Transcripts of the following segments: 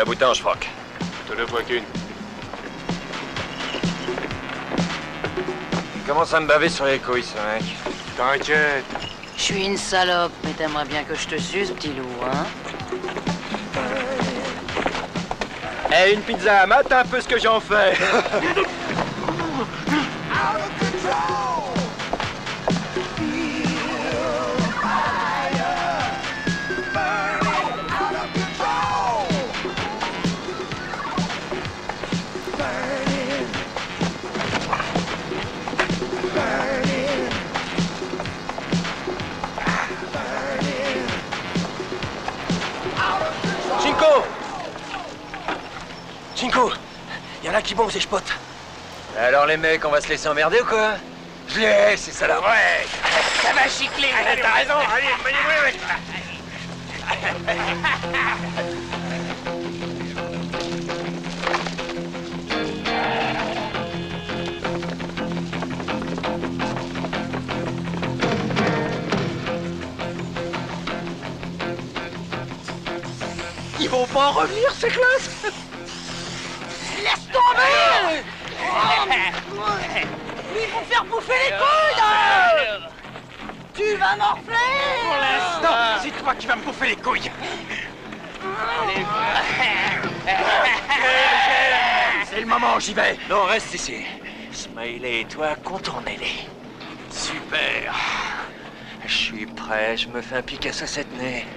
la boutange, Froc. Te le vois qu'une. Il commence à me baver sur les couilles, ce mec. T'inquiète. Je suis une salope, mais t'aimerais bien que je te suce, petit loup, hein? Eh, une pizza, mate un peu ce que j'en fais. Chinko, y'en a qui bombent, je pote. Alors les mecs, on va se laisser emmerder ou quoi? Je l'ai, c'est ça là. Ouais. Ça va chicler. T'as raison, allez, ouais. Ils vont pas en revenir, ces classes. Laisse tomber! Ils vont faire bouffer les couilles! Tu vas morfler! Pour l'instant, c'est toi qui vas me bouffer les couilles. C'est le moment, j'y vais. Non, reste ici. Smiley et toi, contournez-les. Super. Je suis prêt, je me fais un Picasso cette nez.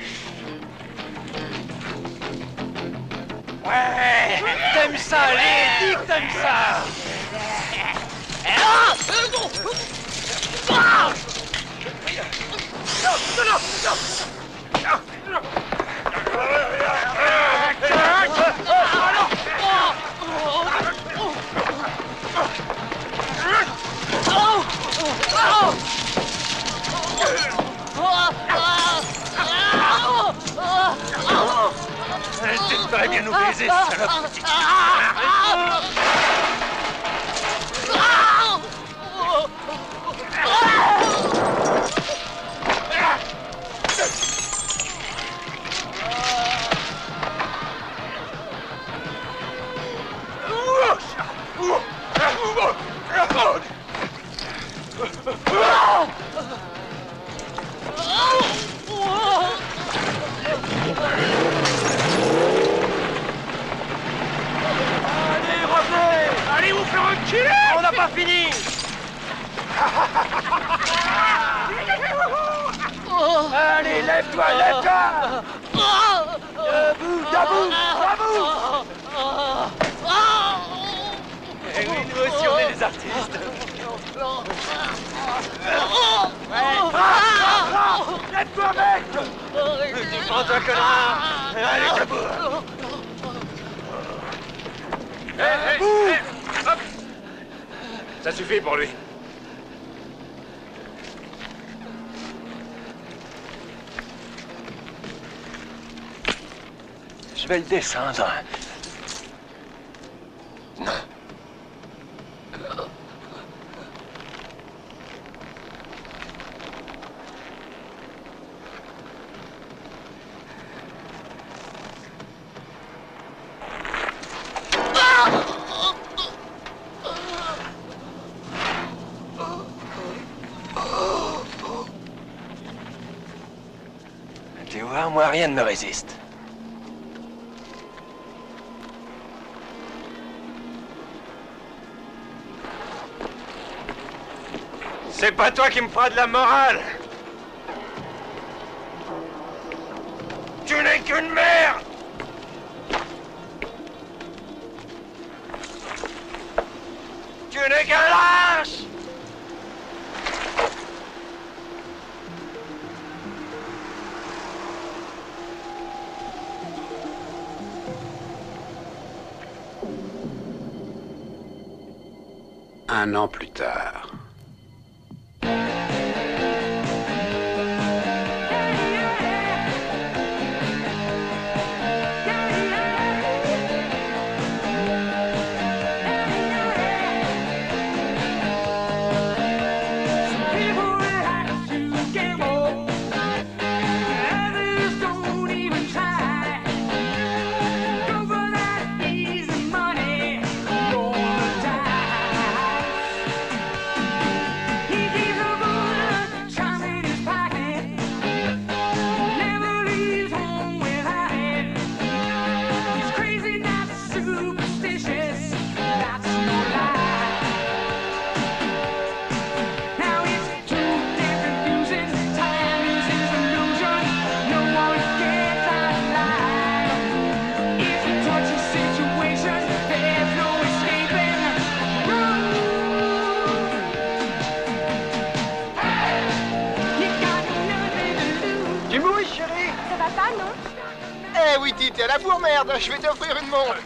Ouais, t'aimes ça, allez, dis que t'aimes ça. Tu devrais bien nous baiser, salope. Allez vous faire enculer! On n'a pas fini! Allez, lève-toi, lève-toi! Debout! Et oui, nous aussi, on est des artistes! Lève-toi, mec! Défends-toi, connard! Allez, debout! Hey, hop! Ça suffit pour lui. Je vais le descendre. Non. Tu vois, moi, rien ne me résiste. C'est pas toi qui me fera de la morale! Tu n'es qu'une merde! Tu n'es qu'un lâche! Un an plus tard. Others don't even try. à la bourre, merde. Je vais t'offrir une montre.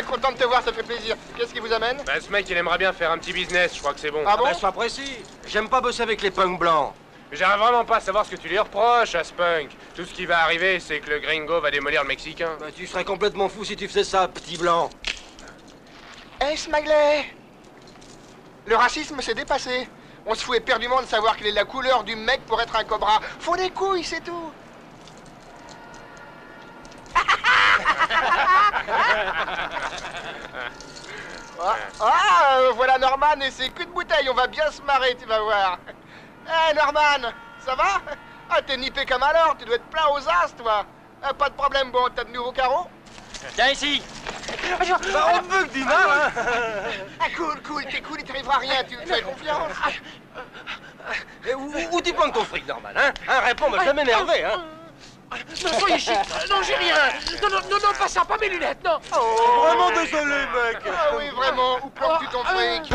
Content de te voir, ça fait plaisir. Qu'est-ce qui vous amène? Bah, ce mec, il aimerait bien faire un petit business, je crois que c'est bon. Ah bon? Bah, sois précis. J'aime pas bosser avec les punks blancs. J'arrive vraiment pas à savoir ce que tu lui reproches à ce punk. Tout ce qui va arriver, c'est que le gringo va démolir le Mexicain. Bah, tu serais complètement fou si tu faisais ça, petit blanc. Hey, Smaglet! Le racisme s'est dépassé. On se fout éperdument de savoir quelle est la couleur du mec pour être un cobra. Faut des couilles, c'est tout. Voilà Norman et ses culs de bouteille. On va bien se marrer, tu vas voir. Hé, Norman, ça va? Ah, t'es nippé comme alors, tu dois être plein aux as, toi. Ah, pas de problème, bon, t'as de nouveaux carreaux? Viens ici. Bah, on veut que du mal, hein. Ah, cool, t'es cool, il t'arrivera rien, tu fais confiance. Et où tu prends ton fric, Norman, hein? Réponds, moi, je vais m'énerver, hein. Non, soyez chic. Non, j'ai rien. Non, pas ça, pas mes lunettes, non. Oh, Vraiment désolé, mec. Ah oui, vraiment, où planques-tu ton fric?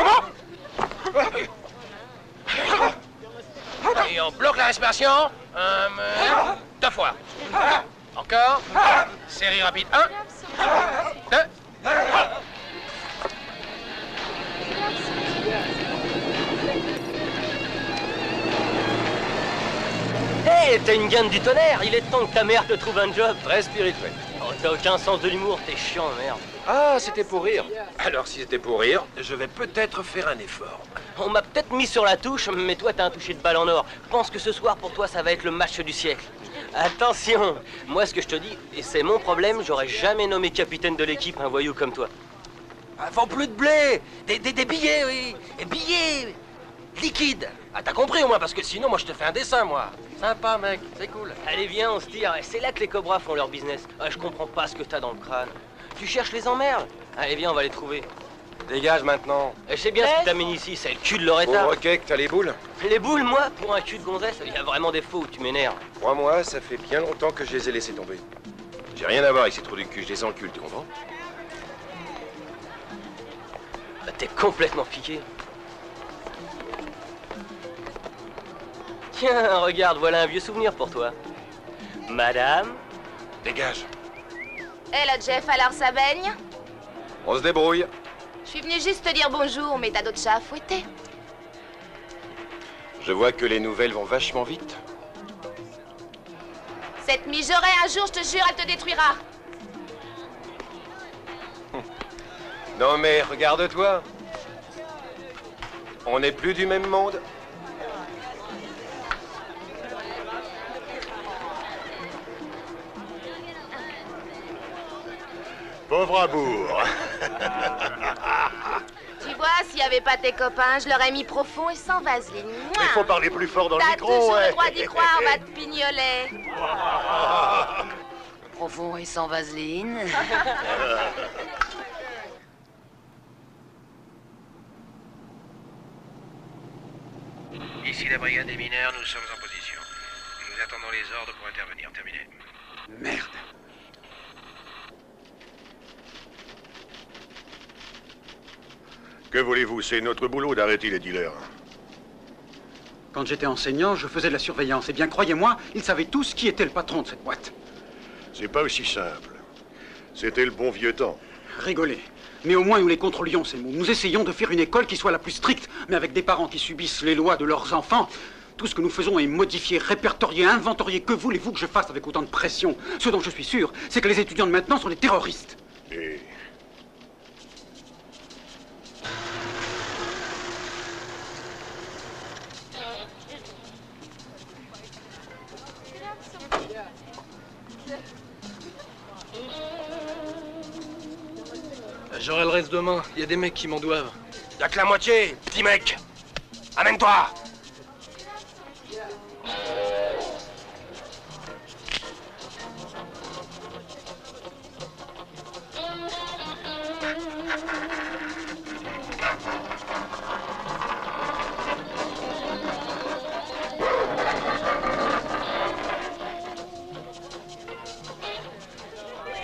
Et on bloque la respiration. 2 fois. Encore. Série rapide. 1, 2. Hé, t'as une gamme du tonnerre. Il est temps que ta mère te trouve un job. Très spirituel. Oh, t'as aucun sens de l'humour. T'es chiant, merde. Ah, c'était pour rire. Alors, si c'était pour rire, je vais peut-être faire un effort. On m'a peut-être mis sur la touche, mais toi, t'as un toucher de balle en or. Pense que ce soir, pour toi, ça va être le match du siècle. Attention, moi, ce que je te dis, et c'est mon problème, j'aurais jamais nommé capitaine de l'équipe un voyou comme toi. Ah, faut plus de blé. Des billets, oui. Des billets liquides. Ah, t'as compris au moins, parce que sinon, moi, je te fais un dessin, moi. Sympa, mec. C'est cool. Allez, viens, on se tire. C'est là que les cobras font leur business. Ah, je comprends pas ce que t'as dans le crâne. Tu cherches les emmerdes? Allez, viens, on va les trouver. Dégage maintenant. Je sais bien ce qui t'amène ici, c'est le cul de Loretta. Pauvre cake, t'as les boules? Les boules, moi, pour un cul de gonzesse, il y a vraiment des faux où tu m'énerves. Crois-moi, ça fait bien longtemps que je les ai laissés tomber. J'ai rien à voir avec ces trous du cul, je les encule, tu comprends? Bah, t'es complètement piqué. Tiens, regarde, voilà un vieux souvenir pour toi. Madame? Dégage. Hé, là, Jeff, alors ça baigne? On se débrouille. Je suis venue juste te dire bonjour, mais t'as d'autres chats à fouetter. Je vois que les nouvelles vont vachement vite. Cette mijaurée, un jour, je te jure, elle te détruira. Non mais regarde-toi. On n'est plus du même monde. Pauvre abour. Tu vois, s'il n'y avait pas tes copains, je l'aurais mis profond et sans vaseline. Il faut parler plus fort dans le T'as micro, toujours ouais. le droit d'y croire, va te pignoler. Profond et sans vaseline. Ici la brigade des mineurs, nous sommes en position. Nous attendons les ordres pour intervenir. Terminé. Merde. Que voulez-vous? C'est notre boulot d'arrêter les dealers. Quand j'étais enseignant, je faisais de la surveillance. Eh bien, croyez-moi, ils savaient tous qui était le patron de cette boîte. C'est pas aussi simple. C'était le bon vieux temps. Rigolez. Mais au moins, nous les contrôlions, ces mots. Nous essayons de faire une école qui soit la plus stricte, mais avec des parents qui subissent les lois de leurs enfants. Tout ce que nous faisons est modifier, répertorier, inventorier. Que voulez-vous que je fasse avec autant de pression? Ce dont je suis sûr, c'est que les étudiants de maintenant sont des terroristes. Et... J'aurai le reste demain. Il y a des mecs qui m'en doivent. Y'a que la moitié, petit mec. Amène-toi.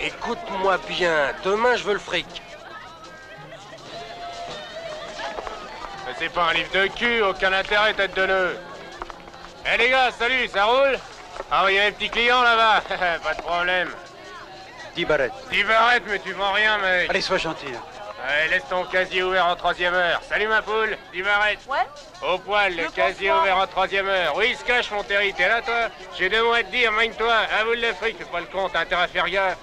Écoute-moi bien. Demain, je veux le fric. Mais c'est pas un livre de cul, aucun intérêt, tête de nœud. Eh les gars, salut, ça roule? Ah oui, il y a un petit client là-bas, pas de problème. 10 barrettes. 10 barrettes, mais tu vends rien, mec. Allez, sois gentil. Allez, laisse ton casier ouvert en 3e heure. Salut, ma poule. 10 barrettes. Ouais. Au poil, le casier ouvert en 3e heure. Oui, il se cache, mon Terry. T'es là, toi? J'ai 2 mots à te dire, magne-toi. À vous le fric, fais pas le con, t'as intérêt à faire gaffe.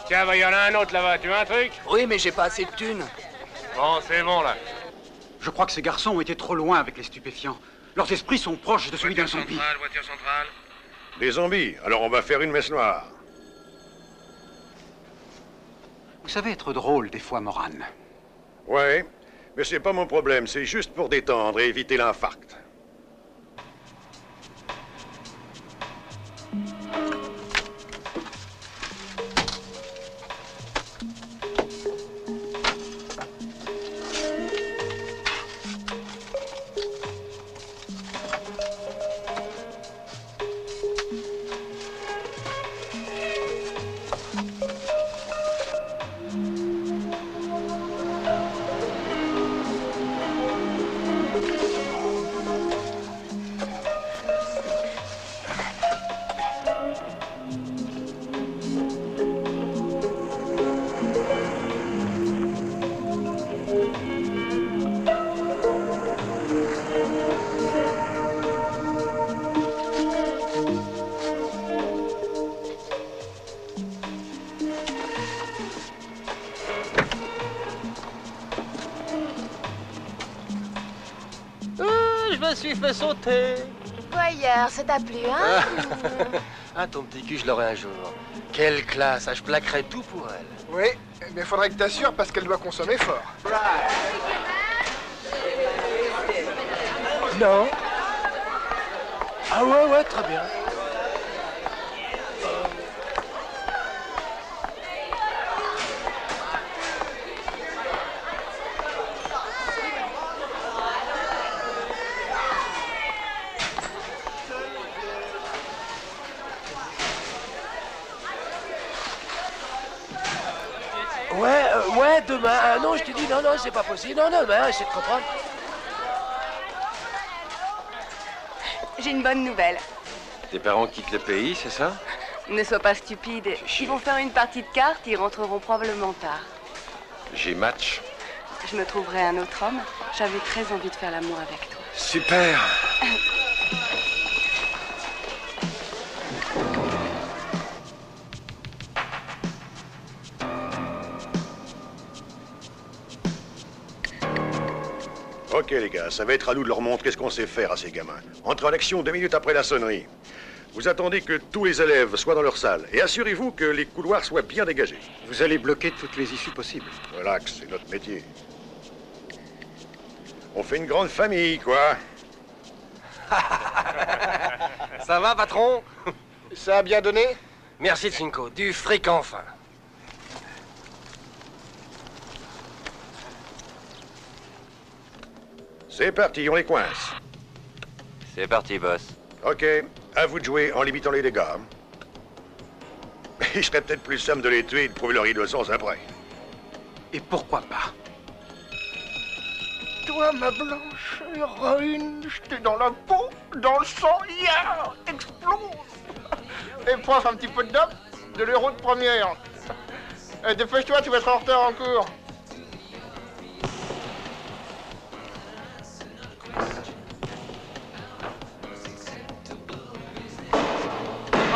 Tiens, bah, y en a un autre là-bas. Tu veux un truc? Oui, mais j'ai pas assez de thunes. Bon, c'est bon, là. Je crois que ces garçons ont été trop loin avec les stupéfiants. Leurs esprits sont proches de celui d'un zombie. Voiture centrale. Des zombies. Alors on va faire une messe noire. Vous savez être drôle des fois, Moran. Ouais, mais c'est pas mon problème. C'est juste pour détendre et éviter l'infarct. Je me suis fait sauter. Voyeur, ça t'a plu, hein? Ah, ton petit cul, je l'aurai un jour. Quelle classe, ah, je plaquerai tout pour elle. Oui, mais faudrait que t'assures parce qu'elle doit consommer fort. Non. Ah ouais, très bien. Ouais, demain. Non, je te dis, non, c'est pas possible. Non, demain, essaie de comprendre. J'ai une bonne nouvelle. Tes parents quittent le pays, c'est ça? Ne sois pas stupide. Ils vont faire une partie de cartes, ils rentreront probablement tard. J'ai match. Je me trouverai un autre homme. J'avais très envie de faire l'amour avec toi. Super. Ok les gars, ça va être à nous de leur montrer ce qu'on sait faire à ces gamins. Entre en action 2 minutes après la sonnerie. Vous attendez que tous les élèves soient dans leur salle et assurez-vous que les couloirs soient bien dégagés. Vous allez bloquer toutes les issues possibles. Relax, c'est notre métier. On fait une grande famille, quoi. Ça va, patron? Ça a bien donné? Merci, Cinco. Du fric enfin. C'est parti, on les coince. C'est parti, boss. Ok, à vous de jouer en limitant les dégâts. Il serait peut-être plus simple de les tuer et de prouver leur innocence après. Et pourquoi pas? Toi, ma blanche héroïne, j'étais dans la peau, dans le sang, explose. Et prof, un petit peu de dope, de l'euro de première. Dépêche-toi, tu vas être en retard en cours.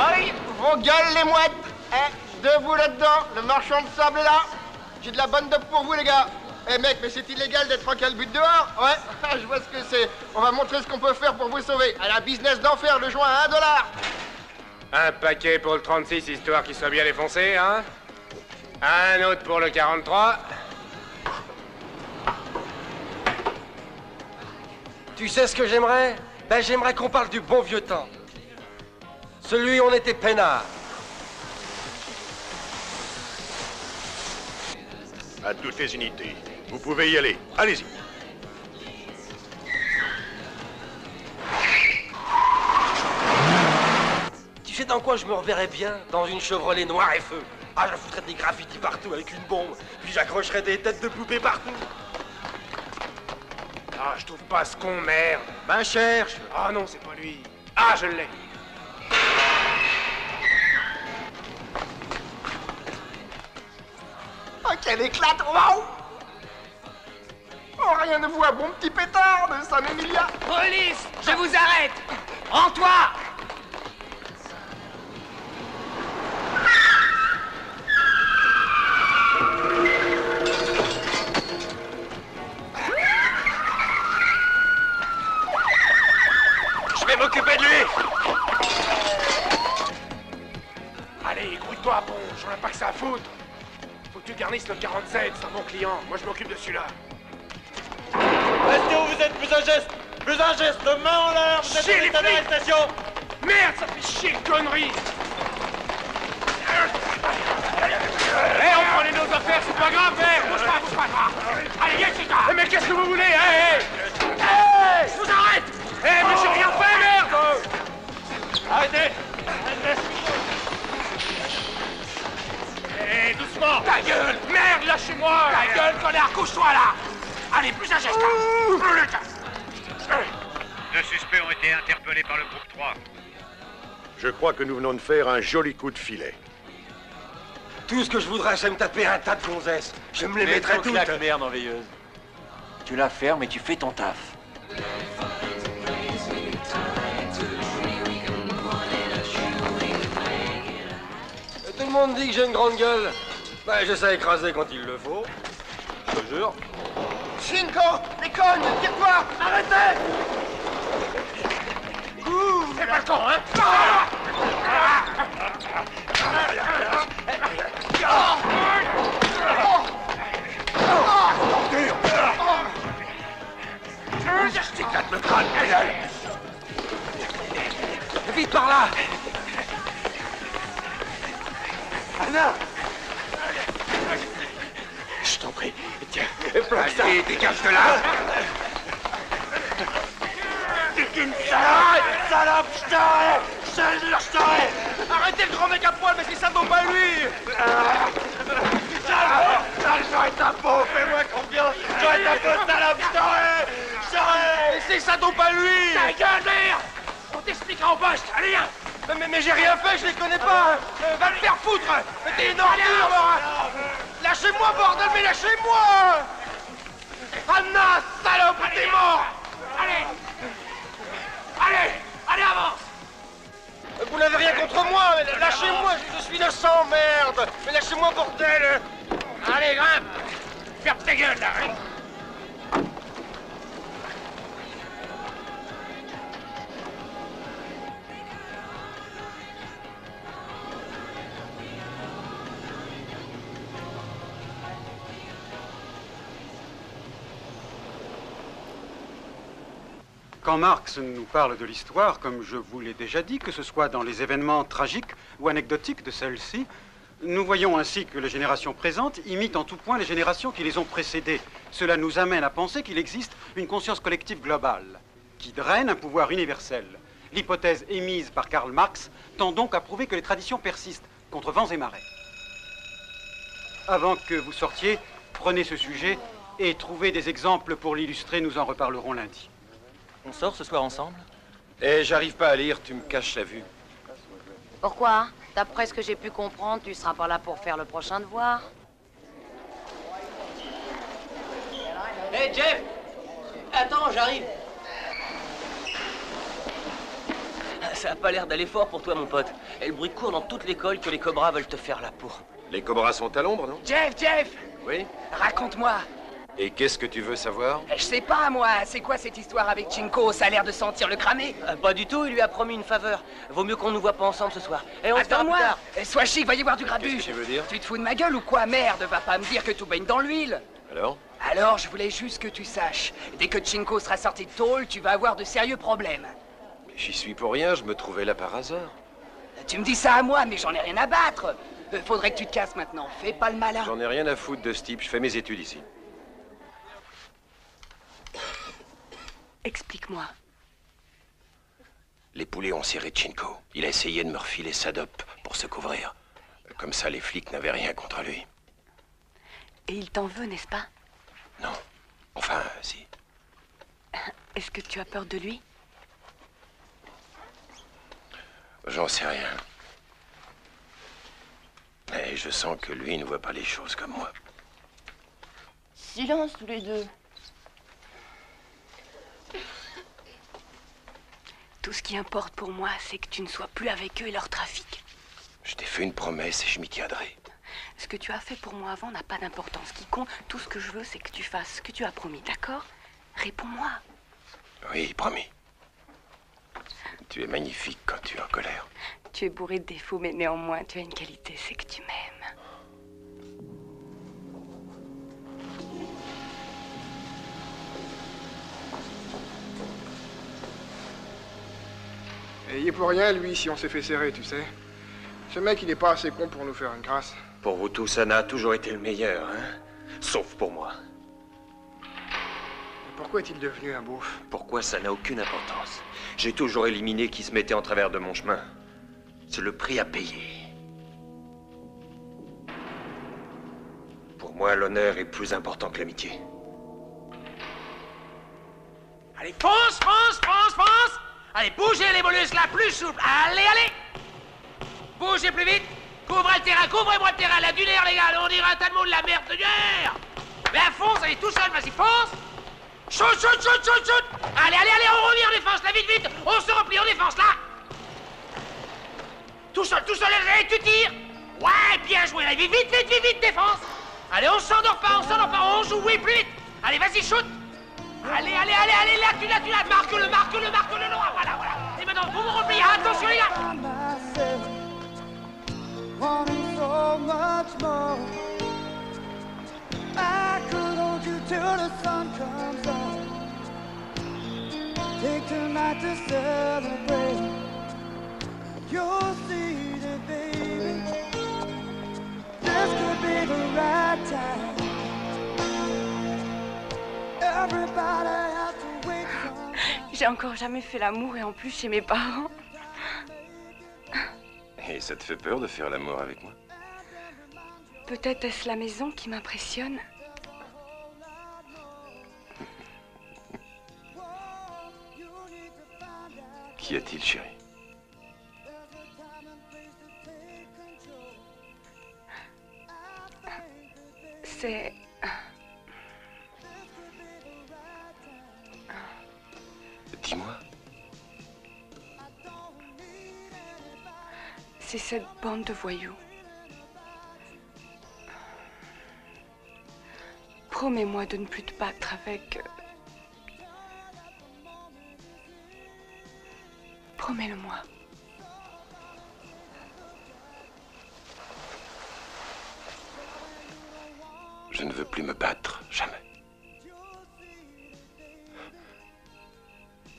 Aïe, vos gueules les mouettes. Debout là-dedans, le marchand de sable est là. J'ai de la bonne dope pour vous les gars. Mec, mais c'est illégal d'être en calbute dehors. Ouais, je vois ce que c'est. On va montrer ce qu'on peut faire pour vous sauver. À la business d'enfer, le joint à $1. Un paquet pour le 36, histoire qu'il soit bien défoncé, hein? Un autre pour le 43. Tu sais ce que j'aimerais? Ben, j'aimerais qu'on parle du bon vieux temps. Celui où on était peinard. À toutes les unités. Vous pouvez y aller. Allez-y. Tu sais dans quoi je me reverrais bien? Dans une Chevrolet noire et feu. Ah, je foutrais des graffitis partout avec une bombe. Puis j'accrocherais des têtes de poupées partout. Ah, je trouve pas ce con, merde. Ben, cherche. Ah non, c'est pas lui. Ah, je l'ai. qu'elle éclate, waouh! Oh, rien ne vous un bon petit pétard de San Emilia. Police, je vous arrête. Rends-toi. Je vais m'occuper de lui. Allez, grouille-toi, bon, j'en ai pas que ça à foutre. Faut que tu garnisses le 47, c'est un bon client. Moi, je m'occupe de celui-là. Restez où vous êtes, plus un geste. Plus un geste, main en l'air, vous êtes en état d'arrestation. Merde, ça fait chier de conneries. Eh, on prend les nos affaires, c'est pas grave, bouge pas. Allez, viens, Chica. Mais qu'est-ce que vous voulez, je vous arrête. Mais j'ai rien fait, merde. Arrêtez. Doucement. Ta gueule. Merde, lâchez-moi. Ta gueule, connard, couche-toi, là. Allez, plus un geste. Deux suspects ont été interpellés par le groupe 3. Je crois que nous venons de faire un joli coup de filet. Tout ce que je voudrais, c'est me taper un tas de gonzesses. Je me les mettrais toutes. La merde en veilleuse. Tu la fermes et tu fais ton taf. Tout le monde dit que j'ai une grande gueule. Ben, je sais écraser quand il le faut. Je te jure. Chinko, déconne, tire-toi. Arrêtez. C'est pas le con, hein. Je t'éclate le crâne, vite par là. Anna. Je t'en prie, tiens, plaque ça. Allez, dégage de là. T'es une salope, je t'aurai. Je te jure, je t'aurai. Arrêtez le grand mec à poil, mais c'est ça dont pas lui. J'aurais ta peau, fais-moi confiance. J'aurais ta peau, salope, je t'aurai. C'est ça dont pas lui. Ta gueule, merde. On t'expliquera au poste, allez, viens. Mais j'ai rien fait, je les connais pas. Va te faire foutre. Mais t'es une ordure, Laura. Lâchez-moi, bordel, mais lâchez-moi. Anna, salope, t'es mort. Allez, avance. Vous n'avez rien contre moi, mais lâchez-moi, je suis innocent, merde. Mais lâchez-moi, bordel. Allez, grimpe. Ferme ta gueule, là. Allez. Quand Marx nous parle de l'histoire, comme je vous l'ai déjà dit, que ce soit dans les événements tragiques ou anecdotiques de celle-ci, nous voyons ainsi que les générations présentes imitent en tout point les générations qui les ont précédées. Cela nous amène à penser qu'il existe une conscience collective globale, qui draine un pouvoir universel. L'hypothèse émise par Karl Marx tend donc à prouver que les traditions persistent, contre vents et marées. Avant que vous sortiez, prenez ce sujet et trouvez des exemples pour l'illustrer, nous en reparlerons lundi. On sort ce soir ensemble? Eh, j'arrive pas à lire, tu me caches la vue. Pourquoi? D'après ce que j'ai pu comprendre, tu seras pas là pour faire le prochain devoir. Hé, Jeff! Attends, j'arrive. Ça a pas l'air d'aller fort pour toi, mon pote. Et le bruit court dans toute l'école que les cobras veulent te faire la peau. Les cobras sont à l'ombre, non? Jeff! Oui? Raconte-moi. Et qu'est-ce que tu veux savoir? Je sais pas, moi. C'est quoi cette histoire avec Chinko? Ça a l'air de sentir le cramé. Pas du tout, il lui a promis une faveur. Vaut mieux qu'on nous voit pas ensemble ce soir. Et on se verra plus Attends-moi. tard. Sois chic, va y avoir du grabuge. Qu'est-ce que tu veux dire? Tu te fous de ma gueule ou quoi? Merde, va pas me dire que tout baigne dans l'huile. Alors, je voulais juste que tu saches. Dès que Chinko sera sorti de tôle, tu vas avoir de sérieux problèmes. j'y suis pour rien, je me trouvais là par hasard. Tu me dis ça à moi, mais j'en ai rien à battre. Faudrait que tu te casses maintenant. Fais pas le malin. J'en ai rien à foutre de ce type, je fais mes études ici. Explique-moi. Les poulets ont serré Chinko. Il a essayé de me refiler sa dope pour se couvrir. Comme ça, les flics n'avaient rien contre lui. Et il t'en veut, n'est-ce pas? Non. Enfin, si. Est-ce que tu as peur de lui? J'en sais rien. Mais je sens que lui ne voit pas les choses comme moi. Silence tous les deux. Tout ce qui importe pour moi, c'est que tu ne sois plus avec eux et leur trafic. Je t'ai fait une promesse et je m'y tiendrai. Ce que tu as fait pour moi avant n'a pas d'importance. Ce qui compte, tout ce que je veux, c'est que tu fasses ce que tu as promis, d'accord? Réponds-moi. Oui, promis. Tu es magnifique quand tu es en colère. Tu es bourré de défauts, mais néanmoins, tu as une qualité, c'est que tu m'aimes. Et il est pour rien, lui, si on s'est fait serrer, tu sais. Ce mec, il est pas assez con pour nous faire une grâce. Pour vous tous, Anna a toujours été le meilleur, hein? Sauf pour moi. Pourquoi est-il devenu un beauf? Pourquoi, ça n'a aucune importance. J'ai toujours éliminé qui se mettait en travers de mon chemin. C'est le prix à payer. Pour moi, l'honneur est plus important que l'amitié. Allez, fonce, fonce, fonce, fonce! Allez, bougez les mollusques là, plus souple. Allez, allez! Bougez plus vite! Couvrez le terrain, couvrez-moi le terrain, la dunaire, les gars, on dirait un tas de mots de la merde de guerre! Mais à fonce, allez, tout seul, vas-y, fonce! Shoot, shoot, shoot, shoot, shoot! Allez, allez, allez, on revient en défense, là, vite, vite! On se replie en défense, là! Tout seul, allez, tu tires! Ouais, bien joué, là, vite, vite, vite, vite, vite, défense! Allez, on s'endort pas, on joue, oui, plus vite! Allez, vas-y, shoot! Allez, allez, allez, allez, là, tu l'as, marque-le, noir, voilà, voilà! Et maintenant, vous vous repliez, attention, les gars! Wanting so much more. I could hold you till the sun comes up. Take tonight to celebrate. You'll see that, baby. This could be the right time. Everybody has to wait. J'ai encore jamais fait l'amour et en plus chez mes parents. Et ça te fait peur de faire l'amour avec moi? Peut-être est-ce la maison qui m'impressionne. Qu'y a-t-il, chérie? C'est... Dis-moi. C'est cette bande de voyous. Promets-moi de ne plus te battre avec... Promets-le-moi. Je ne veux plus me battre, jamais.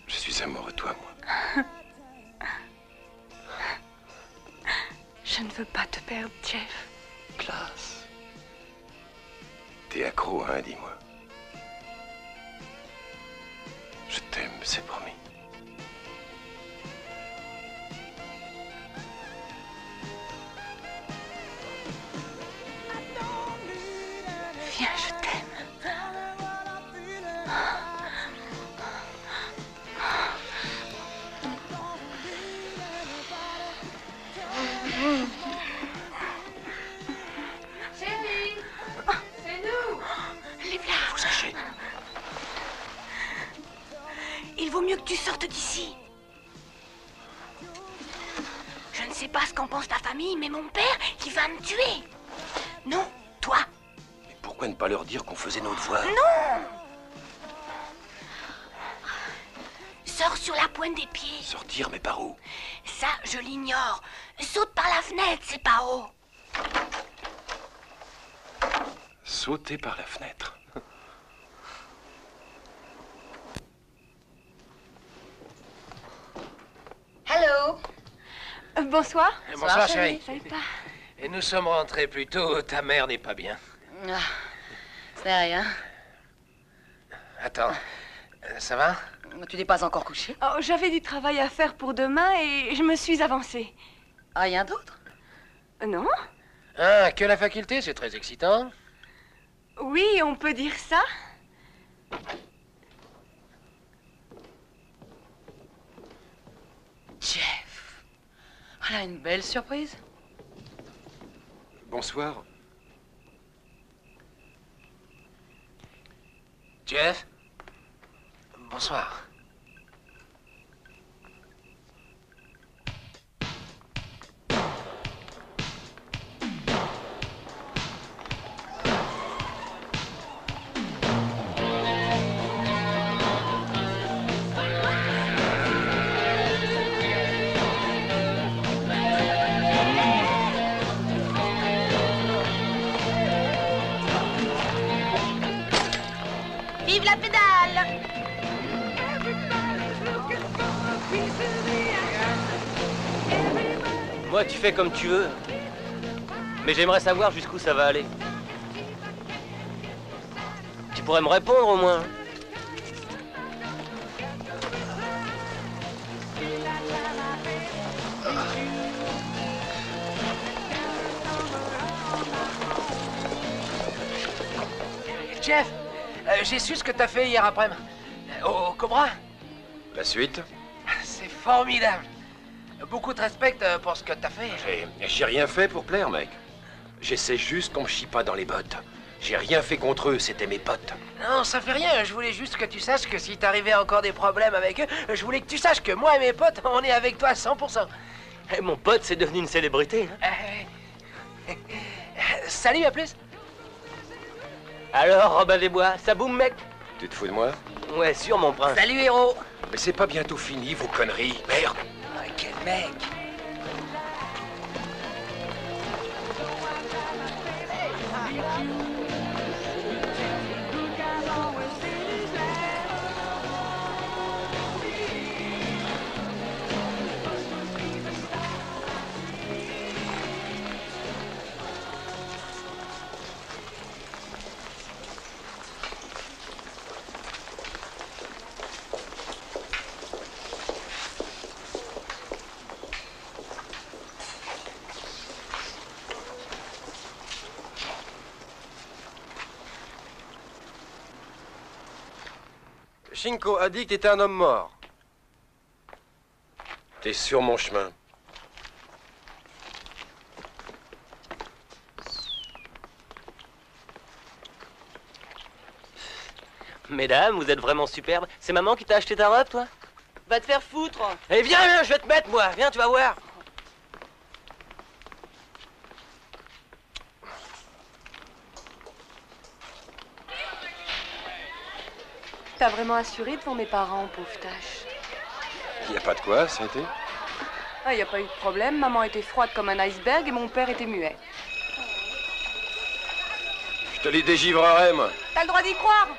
Je suis amoureux de toi, moi. Je ne veux pas te perdre, Jeff. Classe. T'es accro, hein, dis-moi. Je t'aime, c'est promis. Viens, je t'aime. Chérie, c'est nous. Lève-la. Vous achetez. Il vaut mieux que tu sortes d'ici. Je ne sais pas ce qu'en pense ta famille, mais mon père, il va me tuer. Non, toi. Mais pourquoi ne pas leur dire qu'on faisait nos devoirs? Non. Sors sur la pointe des pieds. Sortir, mais par où? Ça, je l'ignore. Saute par la fenêtre, c'est pas haut. Sauter par la fenêtre. Hello. Bonsoir. Bonsoir, chérie. Salut, pas. Et nous sommes rentrés plus tôt, ta mère n'est pas bien. Ah, c'est rien. Attends, ça va? Tu n'es pas encore couché? Oh, j'avais du travail à faire pour demain et je me suis avancée. Rien d'autre? Non? Ah, que la faculté, c'est très excitant. Oui, on peut dire ça. Jeff. Voilà une belle surprise. Bonsoir. Jeff? Bonsoir. Vive la pédale! Moi, tu fais comme tu veux. Mais j'aimerais savoir jusqu'où ça va aller. Tu pourrais me répondre au moins. Jeff, j'ai su ce que t'as fait hier après-midi. Au Cobra. La suite? C'est formidable. Beaucoup de respect pour ce que t'as fait. J'ai rien fait pour plaire, mec. J'essaie juste qu'on me chie pas dans les bottes. J'ai rien fait contre eux, c'était mes potes. Non, ça fait rien. Je voulais juste que tu saches que si t'arrivais encore des problèmes avec eux, je voulais que tu saches que moi et mes potes, on est avec toi à 100%. Eh, mon pote, c'est devenu une célébrité. Hein. Salut, à plus. Alors, Robin des Bois, ça boum, mec? Tu te fous de moi? Ouais, sûr, mon prince. Salut, héros. Mais c'est pas bientôt fini, vos conneries. Merde. Ah, quel mec. Shinko a dit que t'étais un homme mort. T'es sur mon chemin. Mesdames, vous êtes vraiment superbes. C'est maman qui t'a acheté ta robe, toi? Va te faire foutre. Eh, viens, je vais te mettre, moi. Viens, tu vas voir. T'as vraiment assuré devant mes parents, pauvre tâche. Y a pas de quoi, ça a été? Ah, y a pas eu de problème. Maman était froide comme un iceberg et mon père était muet. Je te les dégivrerai, moi. T'as le droit d'y croire.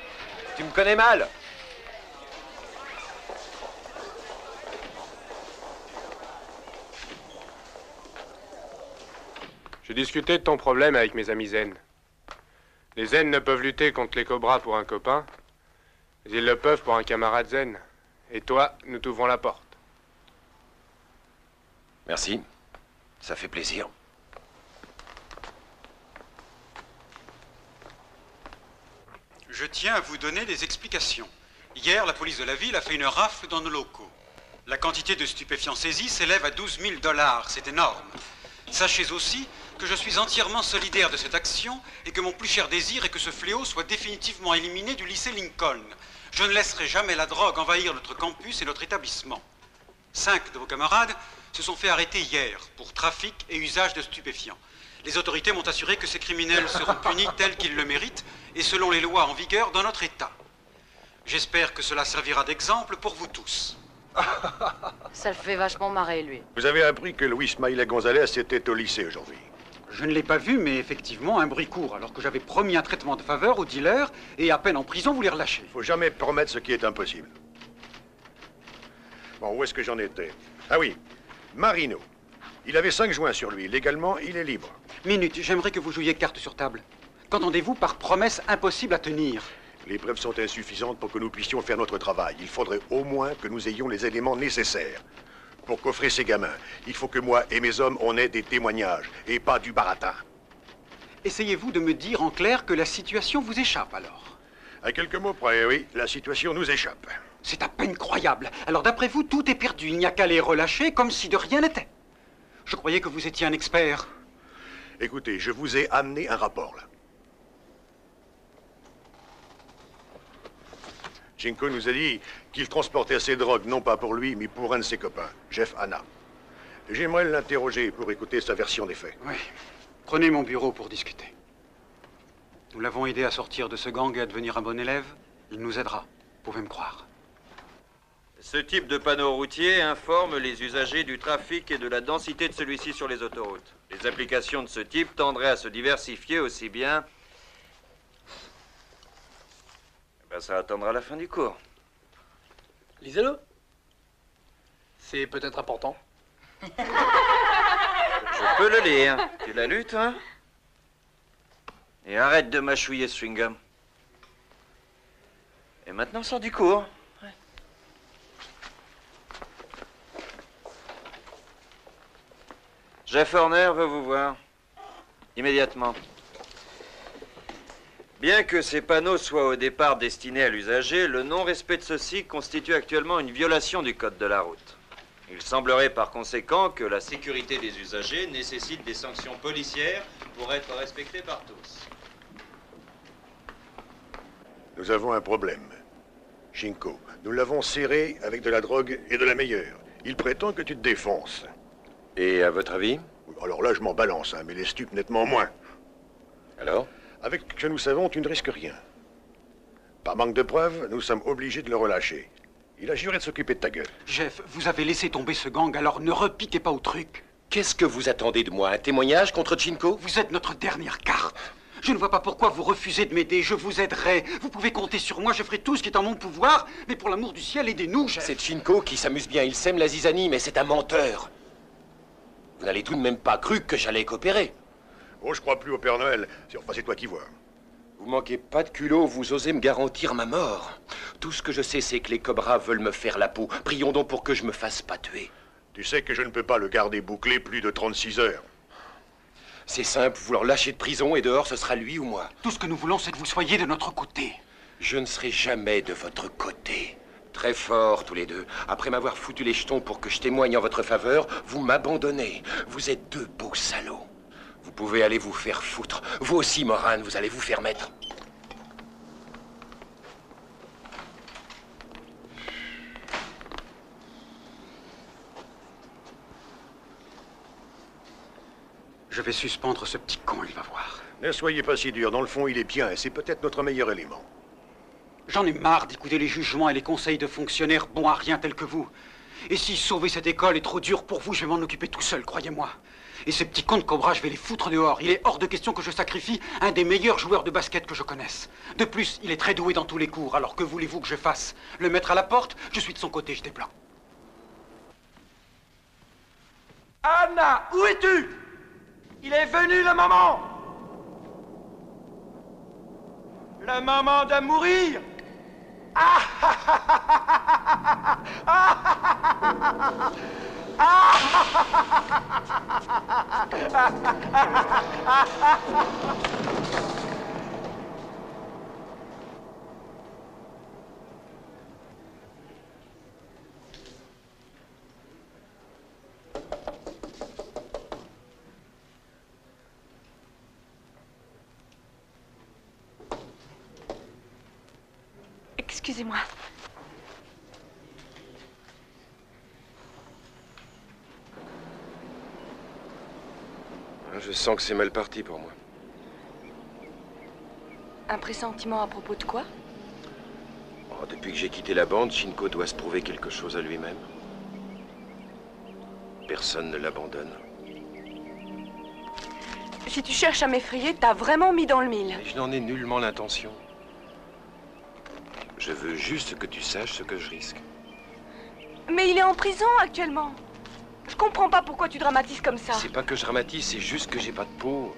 Tu me connais mal. J'ai discuté de ton problème avec mes amis zen. Les zen ne peuvent lutter contre les cobras pour un copain, mais ils le peuvent pour un camarade zen. Et toi, nous t'ouvrons la porte. Merci. Ça fait plaisir. Je tiens à vous donner des explications. Hier, la police de la ville a fait une rafle dans nos locaux. La quantité de stupéfiants saisis s'élève à 12 000 $. C'est énorme. Sachez aussi que je suis entièrement solidaire de cette action et que mon plus cher désir est que ce fléau soit définitivement éliminé du lycée Lincoln. Je ne laisserai jamais la drogue envahir notre campus et notre établissement. 5 de vos camarades se sont fait arrêter hier pour trafic et usage de stupéfiants. Les autorités m'ont assuré que ces criminels seront punis tels qu'ils le méritent et selon les lois en vigueur dans notre État. J'espère que cela servira d'exemple pour vous tous. Ça le fait vachement marrer, lui. Vous avez appris que Luis Maïla Gonzalez était au lycée aujourd'hui. Je ne l'ai pas vu, mais effectivement, un bruit court, alors que j'avais promis un traitement de faveur au dealer, et à peine en prison, vous les relâchez. Faut jamais promettre ce qui est impossible. Bon, où est-ce que j'en étais? Ah oui, Marino. Il avait 5 joints sur lui. Légalement, il est libre. Minute, j'aimerais que vous jouiez carte sur table. Qu'entendez-vous par promesse impossible à tenir? Les preuves sont insuffisantes pour que nous puissions faire notre travail. Il faudrait au moins que nous ayons les éléments nécessaires. Pour coffrer ces gamins, il faut que moi et mes hommes, on ait des témoignages, et pas du baratin. Essayez-vous de me dire en clair que la situation vous échappe, alors? À quelques mots près, oui, la situation nous échappe. C'est à peine croyable. Alors d'après vous, tout est perdu. Il n'y a qu'à les relâcher comme si de rien n'était. Je croyais que vous étiez un expert. Écoutez, je vous ai amené un rapport, là. Chinko nous a dit qu'il transportait ses drogues, non pas pour lui, mais pour un de ses copains, Jeff Hanna. J'aimerais l'interroger pour écouter sa version des faits. Oui. Prenez mon bureau pour discuter. Nous l'avons aidé à sortir de ce gang et à devenir un bon élève. Il nous aidera, vous pouvez me croire. Ce type de panneau routier informe les usagers du trafic et de la densité de celui-ci sur les autoroutes. Les applications de ce type tendraient à se diversifier aussi bien... Ben, ça attendra la fin du cours. Lisez-le. C'est peut-être important. Je peux le lire. Tu l'as lu, toi? Et arrête de mâchouiller ce chewing-gum. Et maintenant, sors du cours. Jeff Horner veut vous voir. Immédiatement. Bien que ces panneaux soient au départ destinés à l'usager, le non-respect de ceux-ci constitue actuellement une violation du code de la route. Il semblerait par conséquent que la sécurité des usagers nécessite des sanctions policières pour être respectée par tous. Nous avons un problème. Chinko, nous l'avons serré avec de la drogue et de la meilleure. Il prétend que tu te défonces. Et à votre avis? Alors là, je m'en balance, hein, mais les stupes nettement moins. Alors? Avec ce que nous savons, tu ne risques rien. Par manque de preuves, nous sommes obligés de le relâcher. Il a juré de s'occuper de ta gueule. Jeff, vous avez laissé tomber ce gang, alors ne repiquez pas au truc. Qu'est-ce que vous attendez de moi? Un témoignage contre Chinko? Vous êtes notre dernière carte. Je ne vois pas pourquoi vous refusez de m'aider. Je vous aiderai. Vous pouvez compter sur moi. Je ferai tout ce qui est en mon pouvoir. Mais pour l'amour du ciel, aidez-nous, Jeff. C'est Chinko qui s'amuse bien. Il sème la zizanie, mais c'est un menteur. Vous n'allez tout de même pas cru que j'allais coopérer. Oh, je crois plus au Père Noël. Enfin, c'est toi qui vois. Vous manquez pas de culot, vous osez me garantir ma mort. Tout ce que je sais, c'est que les cobras veulent me faire la peau. Prions donc pour que je me fasse pas tuer. Tu sais que je ne peux pas le garder bouclé plus de 36 heures. C'est simple, vous le lâchez de prison et dehors, ce sera lui ou moi. Tout ce que nous voulons, c'est que vous soyez de notre côté. Je ne serai jamais de votre côté. Très fort, tous les deux. Après m'avoir foutu les jetons pour que je témoigne en votre faveur, vous m'abandonnez. Vous êtes deux beaux salauds. Vous pouvez aller vous faire foutre. Vous aussi, Moran, vous allez vous faire mettre. Je vais suspendre ce petit con, il va voir. Ne soyez pas si dur. Dans le fond, il est bien et c'est peut-être notre meilleur élément. J'en ai marre d'écouter les jugements et les conseils de fonctionnaires bons à rien tels que vous. Et si sauver cette école est trop dur pour vous, je vais m'en occuper tout seul, croyez-moi. Et ces petits cons de Cobra, je vais les foutre dehors. Il est hors de question que je sacrifie un des meilleurs joueurs de basket que je connaisse. De plus, il est très doué dans tous les cours, alors que voulez-vous que je fasse? Le mettre à la porte? Je suis de son côté, je déblanc. Anna, où es-tu? Il est venu le moment! Le moment de mourir! Ah ah ah ah ah ah Excusez-moi. Je sens que c'est mal parti pour moi. Un pressentiment à propos de quoi? Oh, depuis que j'ai quitté la bande, Chinko doit se prouver quelque chose à lui-même. Personne ne l'abandonne. Si tu cherches à m'effrayer, t'as vraiment mis dans le mille. Et je n'en ai nullement l'intention. Je veux juste que tu saches ce que je risque. Mais il est en prison actuellement. Je comprends pas pourquoi tu dramatises comme ça. C'est pas que je dramatise, c'est juste que j'ai pas de peau.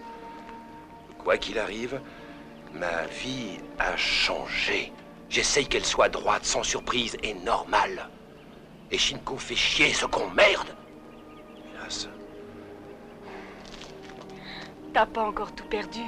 Quoi qu'il arrive, ma vie a changé. J'essaye qu'elle soit droite, sans surprise et normale. Et Chinko fait chier ce con, merde! Hélas. T'as pas encore tout perdu.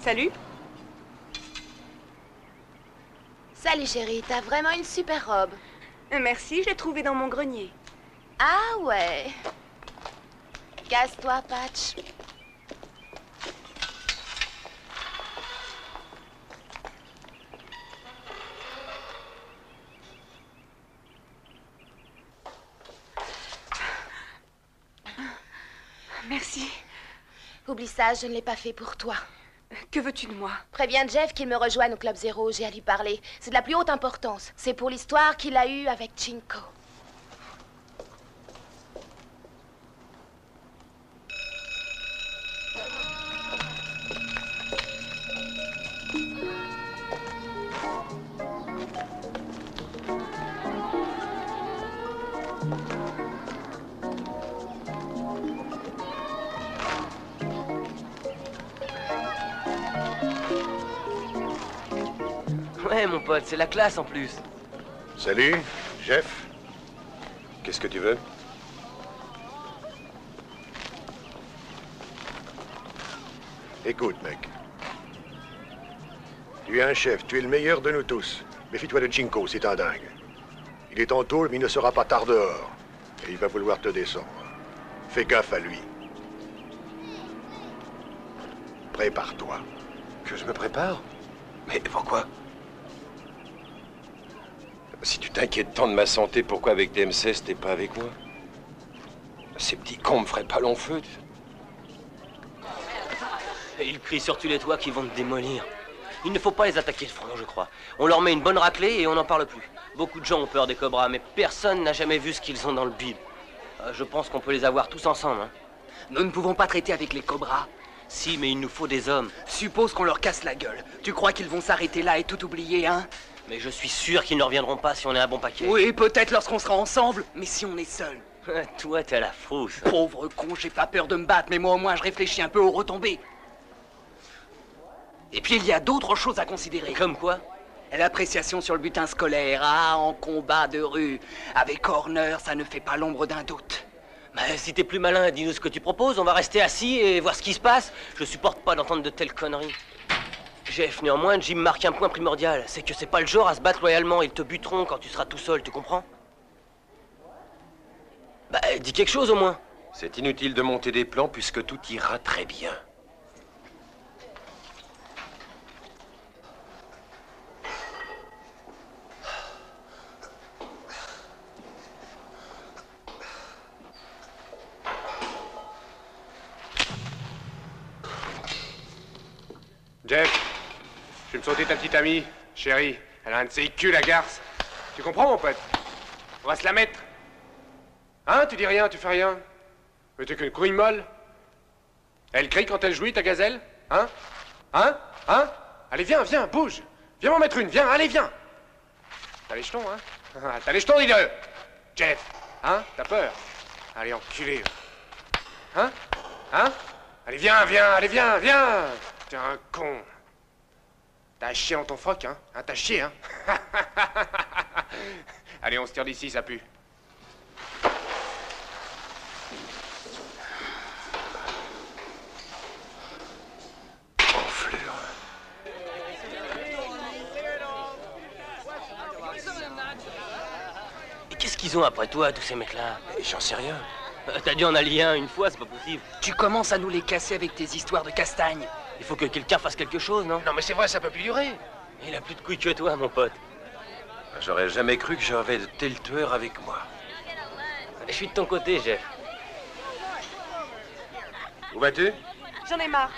Salut. Salut chérie, t'as vraiment une super robe. Merci, je l'ai trouvée dans mon grenier. Ah ouais. Casse-toi, Patch. Merci. Oublie ça, je ne l'ai pas fait pour toi. Que veux-tu de moi? Préviens Jeff qu'il me rejoigne au Club Zéro, j'ai à lui parler. C'est de la plus haute importance. C'est pour l'histoire qu'il a eue avec Chinko. Ouais, mon pote, c'est la classe en plus. Salut, Jeff. Qu'est-ce que tu veux? Écoute, mec. Tu es un chef, tu es le meilleur de nous tous. Méfie-toi de Chinko, c'est un dingue. Il est en tôle, mais il ne sera pas tard dehors. Et il va vouloir te descendre. Fais gaffe à lui. Prépare-toi. Que je me prépare? Mais pourquoi? Si tu t'inquiètes tant de ma santé, pourquoi avec DMCS t'es pas avec moi? Ces petits cons me feraient pas long feu. Et ils crient sur tous les toits qu'ils vont te démolir. Il ne faut pas les attaquer de front, je crois. On leur met une bonne raclée et on n'en parle plus. Beaucoup de gens ont peur des cobras, mais personne n'a jamais vu ce qu'ils ont dans le bide. Je pense qu'on peut les avoir tous ensemble, hein. Nous ne pouvons pas traiter avec les cobras. Si, mais il nous faut des hommes. Suppose qu'on leur casse la gueule. Tu crois qu'ils vont s'arrêter là et tout oublier, hein? Mais je suis sûr qu'ils ne reviendront pas si on est un bon paquet. Oui, peut-être lorsqu'on sera ensemble, mais si on est seul. Toi, t'es la frousse. Pauvre con, j'ai pas peur de me battre, mais moi au moins je réfléchis un peu aux retombées. Et puis il y a d'autres choses à considérer. Comme quoi? L'appréciation sur le butin scolaire, ah, en combat de rue. Avec Horner, ça ne fait pas l'ombre d'un doute. Bah, si t'es plus malin, dis-nous ce que tu proposes, on va rester assis et voir ce qui se passe. Je supporte pas d'entendre de telles conneries. Jeff, néanmoins, Jim marque un point primordial. C'est que c'est pas le genre à se battre loyalement. Ils te buteront quand tu seras tout seul, tu comprends? Bah, dis quelque chose au moins. C'est inutile de monter des plans puisque tout ira très bien. Jeff, je vais me sauter ta petite amie, chérie. Elle a un de ses culs, la garce. Tu comprends, mon pote? On va se la mettre. Hein, tu dis rien, tu fais rien. Mais t'es qu'une couille molle. Elle crie quand elle jouit, ta gazelle? Hein? Hein? Hein? Allez, viens, viens, bouge. Viens m'en mettre une, viens, allez, viens. T'as les jetons, hein? T'as les jetons, dis-le. Jeff, hein? T'as peur? Allez, enculé. Hein? Hein? Allez, viens, viens, allez, viens, viens. T'es un con. T'as chié en ton froc, hein? T'as chié, hein? Allez, on se tire d'ici, ça pue. Enflure. Et qu'est-ce qu'ils ont après toi, tous ces mecs-là? J'en sais rien. T'as dû en allier un une fois, c'est pas possible. Tu commences à nous les casser avec tes histoires de castagne. Il faut que quelqu'un fasse quelque chose, non? Non mais c'est vrai, ça peut plus durer. Il a plus de couilles que toi, mon pote. J'aurais jamais cru que j'avais de tels tueurs avec moi. Je suis de ton côté, Jeff. Où vas-tu? J'en ai marre.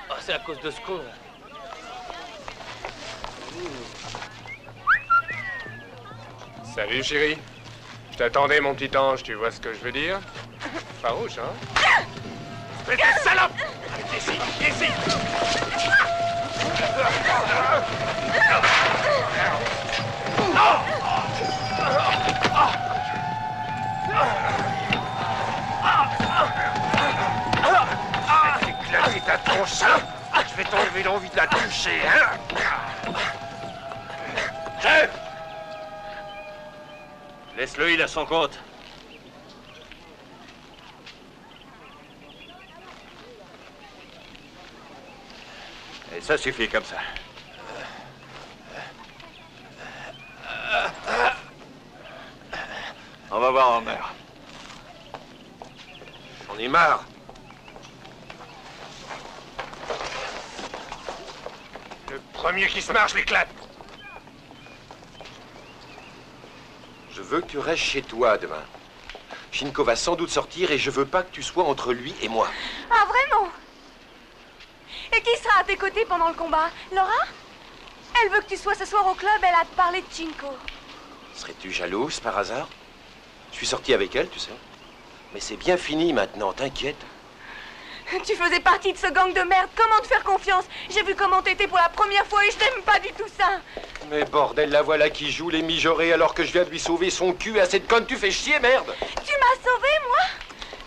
Oh, c'est à cause de ce con, là. Salut, chérie. Je t'attendais, mon petit ange, tu vois ce que je veux dire? Farouche, hein? Espèce de salope! Ici, ici! Éclater ta tronche, salope! Je vais t'enlever l'envie de la toucher, hein? Jeff! Laisse-le, il a son compte. Allez, ça suffit comme ça. On va voir Horner. J'en ai marre. Le premier qui se marche l'éclate. Je veux que tu restes chez toi demain. Shinko va sans doute sortir et je veux pas que tu sois entre lui et moi. Ah, vraiment? Et qui sera à tes côtés pendant le combat? Laura? Elle veut que tu sois ce soir au club, elle a te parlé de Shinko. Serais-tu jalouse par hasard? Je suis sorti avec elle, tu sais. Mais c'est bien fini maintenant, t'inquiète. Tu faisais partie de ce gang de merde, comment te faire confiance? J'ai vu comment t'étais pour la première fois et je n'aime pas du tout ça. Mais bordel, la voilà qui joue les mijaurés alors que je viens de lui sauver son cul à cette conne, tu fais chier, merde! Tu m'as sauvé, moi?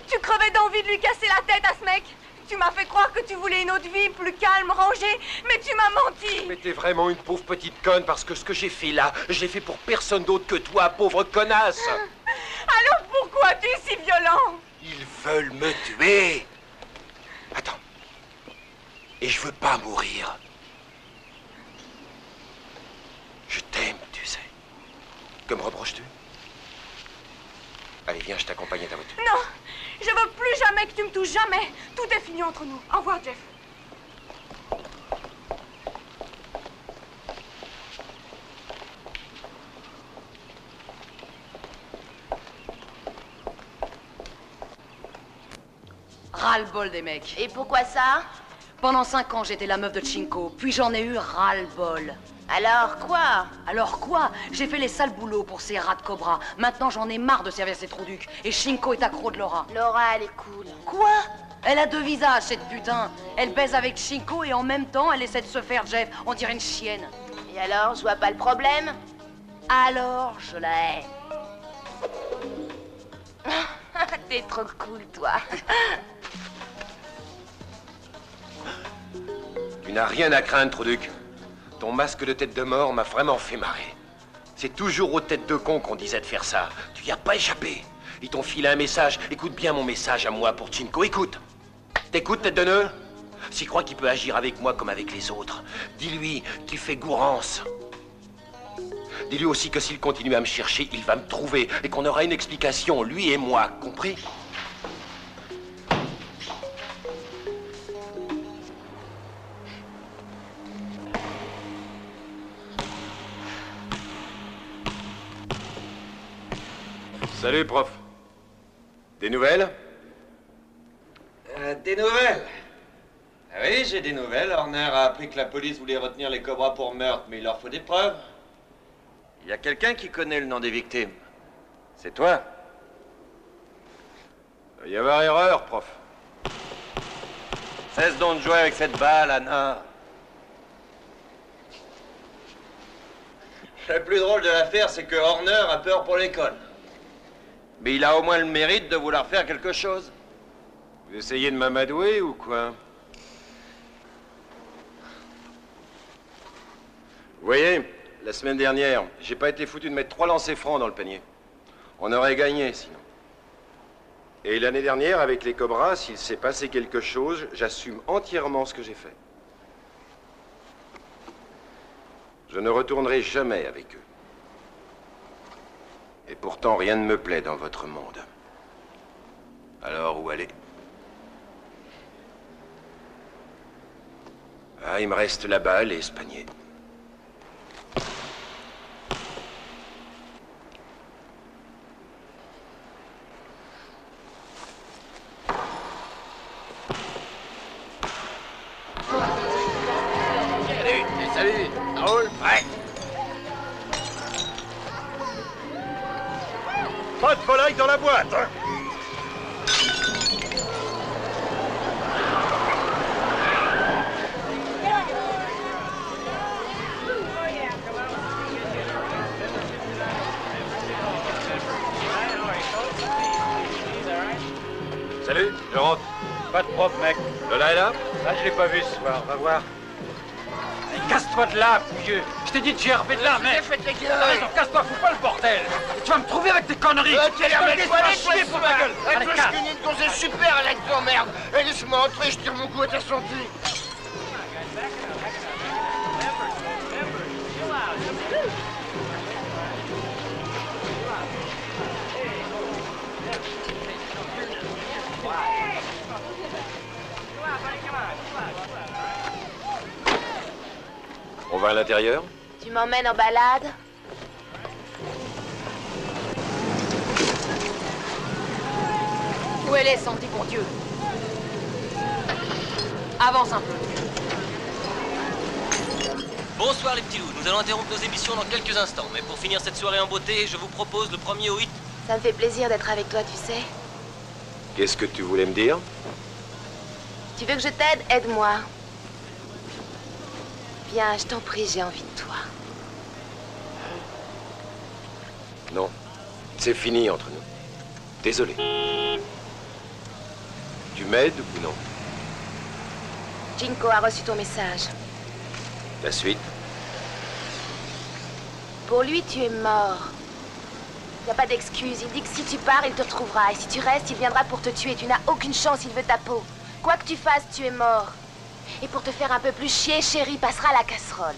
Tu crevais d'envie de lui casser la tête à ce mec. Tu m'as fait croire que tu voulais une autre vie, plus calme, rangée, mais tu m'as menti. Mais t'es vraiment une pauvre petite conne parce que ce que j'ai fait là, je l'ai fait pour personne d'autre que toi, pauvre connasse! Alors pourquoi tu es si violent? Ils veulent me tuer! Attends. Et je veux pas mourir. Je t'aime, tu sais. Que me reproches-tu? Allez, viens, je t'accompagne à ta voiture. Non, je veux plus jamais que tu me touches, jamais. Tout est fini entre nous. Au revoir, Jeff. Ras-le-bol des mecs. Et pourquoi ça? Pendant 5 ans, j'étais la meuf de Chinko, puis j'en ai eu ras-le-bol. Alors quoi? Alors quoi? J'ai fait les sales boulots pour ces rats de cobra. Maintenant, j'en ai marre de servir ces trous-ducs. Et Shinko est accro de Laura. Laura, elle est cool. Quoi? Elle a 2 visages, cette putain. Elle baise avec Shinko et en même temps, elle essaie de se faire Jeff. On dirait une chienne. Et alors, je vois pas le problème? Alors, je la hais. T'es trop cool, toi. Tu n'as rien à craindre, Trouduc. Ton masque de tête de mort m'a vraiment fait marrer. C'est toujours aux têtes de con qu'on disait de faire ça. Tu y as pas échappé. Ils t'ont filé un message. Écoute bien mon message à moi pour Shinko. Écoute. T'écoutes, tête de nœud? S'il croit qu'il peut agir avec moi comme avec les autres, dis-lui qu'il fait gourance. Dis-lui aussi que s'il continue à me chercher, il va me trouver et qu'on aura une explication, lui et moi. Compris? Salut, prof. Des nouvelles? Des nouvelles? Ah oui, j'ai des nouvelles. Horner a appris que la police voulait retenir les cobras pour meurtre, mais il leur faut des preuves. Il y a quelqu'un qui connaît le nom des victimes. C'est toi. Il va y avoir erreur, prof. Cesse donc de jouer avec cette balle, Anna. Le plus drôle de l'affaire, c'est que Horner a peur pour l'école. Mais il a au moins le mérite de vouloir faire quelque chose. Vous essayez de m'amadouer ou quoi? Vous voyez, la semaine dernière, j'ai pas été foutu de mettre 3 lancers francs dans le panier. On aurait gagné, sinon. Et l'année dernière, avec les Cobras, s'il s'est passé quelque chose, j'assume entièrement ce que j'ai fait. Je ne retournerai jamais avec eux. Et pourtant, rien ne me plaît dans votre monde. Alors, où aller? Ah, il me reste la balle et ce panier. Salut, Raoul. Ouais. Pas de volaille dans la boîte, hein? Salut, je rentre. Pas de propre, mec. Lola est là? Ah, je l'ai pas vu ce soir, va voir. Allez, casse-toi de là, vieux. Je t'ai dit de gerber de là, mec. Casse-toi, fous pas le bordel. Tu vas me trouver avec tes conneries. Tu as l'air chier pour ta gueule. Allez, je casse. connais une gonzesse super, elle a que t'emmerdes. Laisse-moi entrer, je tire mon coup à ta santé. On va à l'intérieur? Tu m'emmènes en balade? Où elle est, Sandy, bon Dieu? Avance un peu. Bonsoir les petits loups, nous allons interrompre nos émissions dans quelques instants. Mais pour finir cette soirée en beauté, je vous propose le premier au hit. Ça me fait plaisir d'être avec toi, tu sais. Qu'est-ce que tu voulais me dire? Tu veux que je t'aide? Aide-moi. Viens, je t'en prie, j'ai envie de toi. Non. C'est fini entre nous. Désolé. Tu m'aides ou non? Chinko a reçu ton message. La suite? Pour lui, tu es mort. Il n'y a pas d'excuse. Il dit que si tu pars, il te retrouvera. Et si tu restes, il viendra pour te tuer. Tu n'as aucune chance, il veut ta peau. Quoi que tu fasses, tu es mort. Et pour te faire un peu plus chier, chérie, passera à la casserole.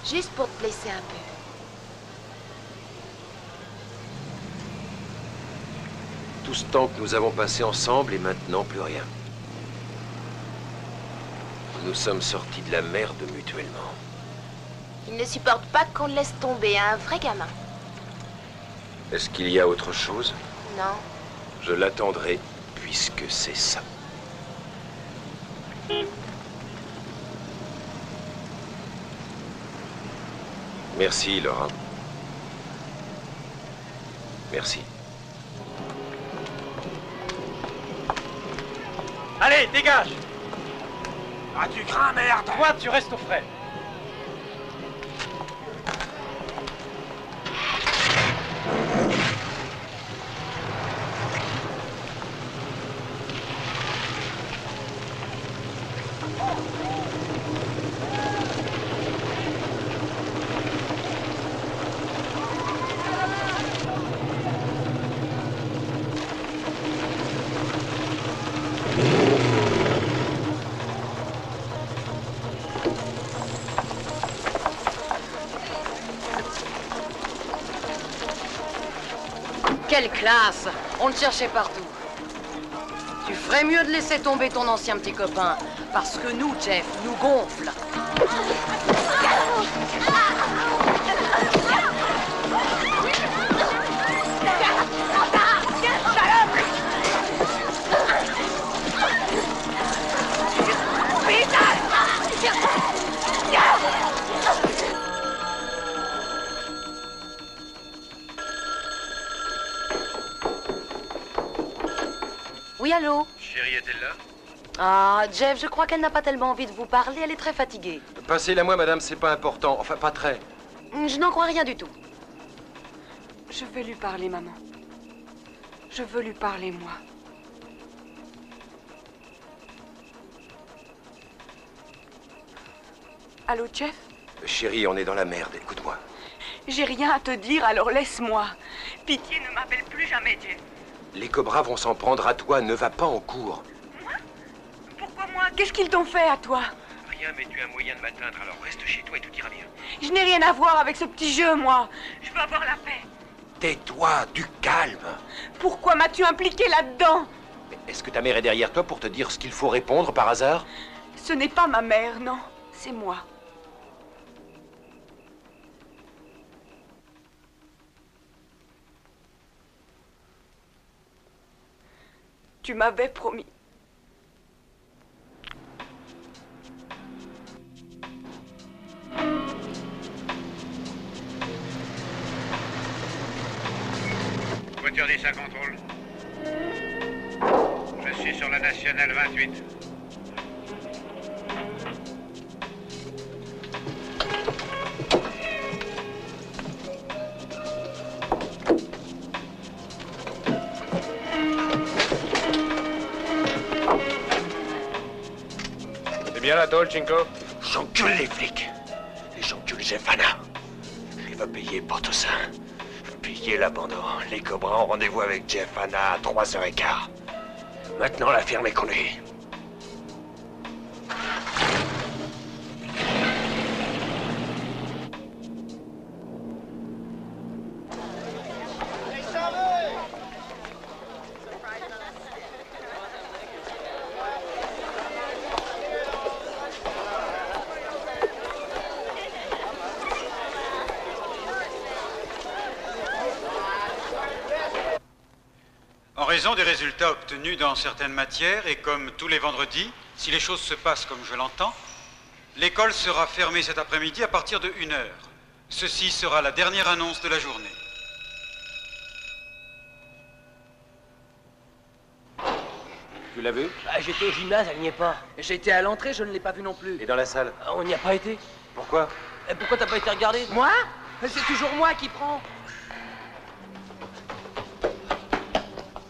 Juste pour te blesser un peu. Tout ce temps que nous avons passé ensemble et maintenant plus rien. Nous sommes sortis de la merde mutuellement. Il ne supporte pas qu'on le laisse tomber, un vrai gamin. Est-ce qu'il y a autre chose? Non. Je l'attendrai, puisque c'est ça. Merci, Laura. Merci. Allez, dégage! Ah, tu crains, merde! Toi, tu restes au frais. Quelle classe! On le cherchait partout. Tu ferais mieux de laisser tomber ton ancien petit copain, parce que nous, Jeff, nous gonfle. Oui, allô? Chérie est-elle là? Ah, Jeff, je crois qu'elle n'a pas tellement envie de vous parler, elle est très fatiguée. Passez-la moi, madame, c'est pas important. Enfin, pas très. Je n'en crois rien du tout. Je vais lui parler, maman. Je veux lui parler, moi. Allô, Jeff? Chérie, on est dans la merde, écoute-moi. J'ai rien à te dire, alors laisse-moi. Pitié, ne m'appelle plus jamais, Jeff. Les cobras vont s'en prendre à toi, ne va pas en cours. Pourquoi moi? Qu'est-ce qu'ils t'ont fait à toi? Rien, mais tu as un moyen de m'atteindre, alors reste chez toi et tout ira bien. Je n'ai rien à voir avec ce petit jeu, moi. Je veux avoir la paix. Tais-toi, du calme. Pourquoi m'as-tu impliqué là-dedans? Est-ce que ta mère est derrière toi pour te dire ce qu'il faut répondre par hasard? Ce n'est pas ma mère, non. C'est moi. Tu m'avais promis. Voiture 10 à contrôle. Je suis sur la nationale 28. C'est bien la tôle, Chinko? J'encule les flics. Et j'encule Jeff Hanna. Il va payer pour tout ça. Payer l'abandon. Les cobras ont rendez-vous avec Jeff Hanna à 3h15. Maintenant, la firme est conduite. raison des résultats obtenus dans certaines matières et comme tous les vendredis, si les choses se passent comme je l'entends, l'école sera fermée cet après-midi à partir de 1h. Ceci sera la dernière annonce de la journée. Tu l'as vu? J'étais au gymnase, elle n'y est pas. J'étais à l'entrée, je ne l'ai pas vue non plus. Et dans la salle? On n'y a pas été. Pourquoi? Pourquoi t'as pas été regardé? Moi? C'est toujours moi qui prends.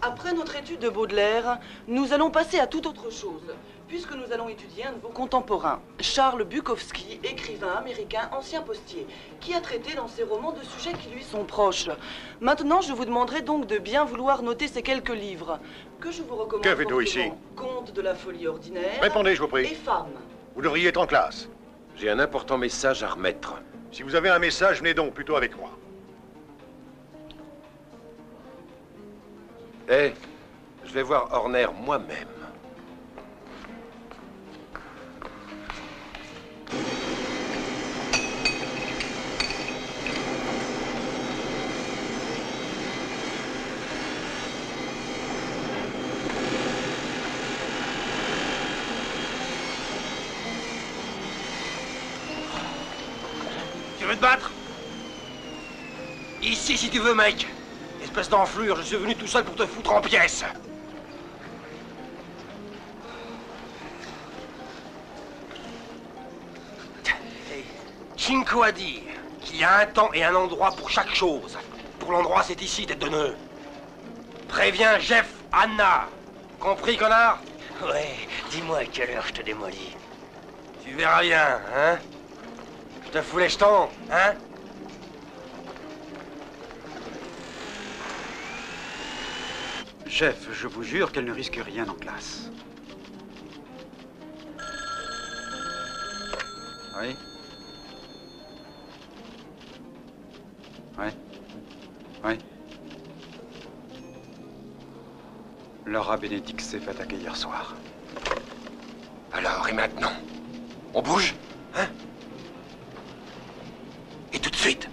Après notre étude de Baudelaire, nous allons passer à toute autre chose, puisque nous allons étudier un de vos contemporains, Charles Bukowski, écrivain américain, ancien postier, qui a traité dans ses romans de sujets qui lui sont proches. Maintenant, je vous demanderai donc de bien vouloir noter ces quelques livres, que je vous recommande. Que faites-vous ici? Contes de la folie ordinaire. Répondez, je vous prie. Et Femmes. Vous devriez être en classe. J'ai un important message à remettre. Si vous avez un message, venez donc plutôt avec moi. Eh, je vais voir Horner moi-même. Tu veux te battre? Ici, si tu veux, mec. Espèce d'enflure, je suis venu tout seul pour te foutre en pièces. Chinko a dit qu'il y a un temps et un endroit pour chaque chose. Pour l'endroit, c'est ici, tête de nœud. Préviens Jeff, Anna. Compris, connard? Ouais, dis-moi à quelle heure je te démolis. Tu verras bien, hein? Je te fous les jetons, hein? Jeff, je vous jure qu'elle ne risque rien en classe. Oui? Oui? Oui? Laura Benedict s'est fait attaquer hier soir. Alors, et maintenant? On bouge? Hein? Et tout de suite?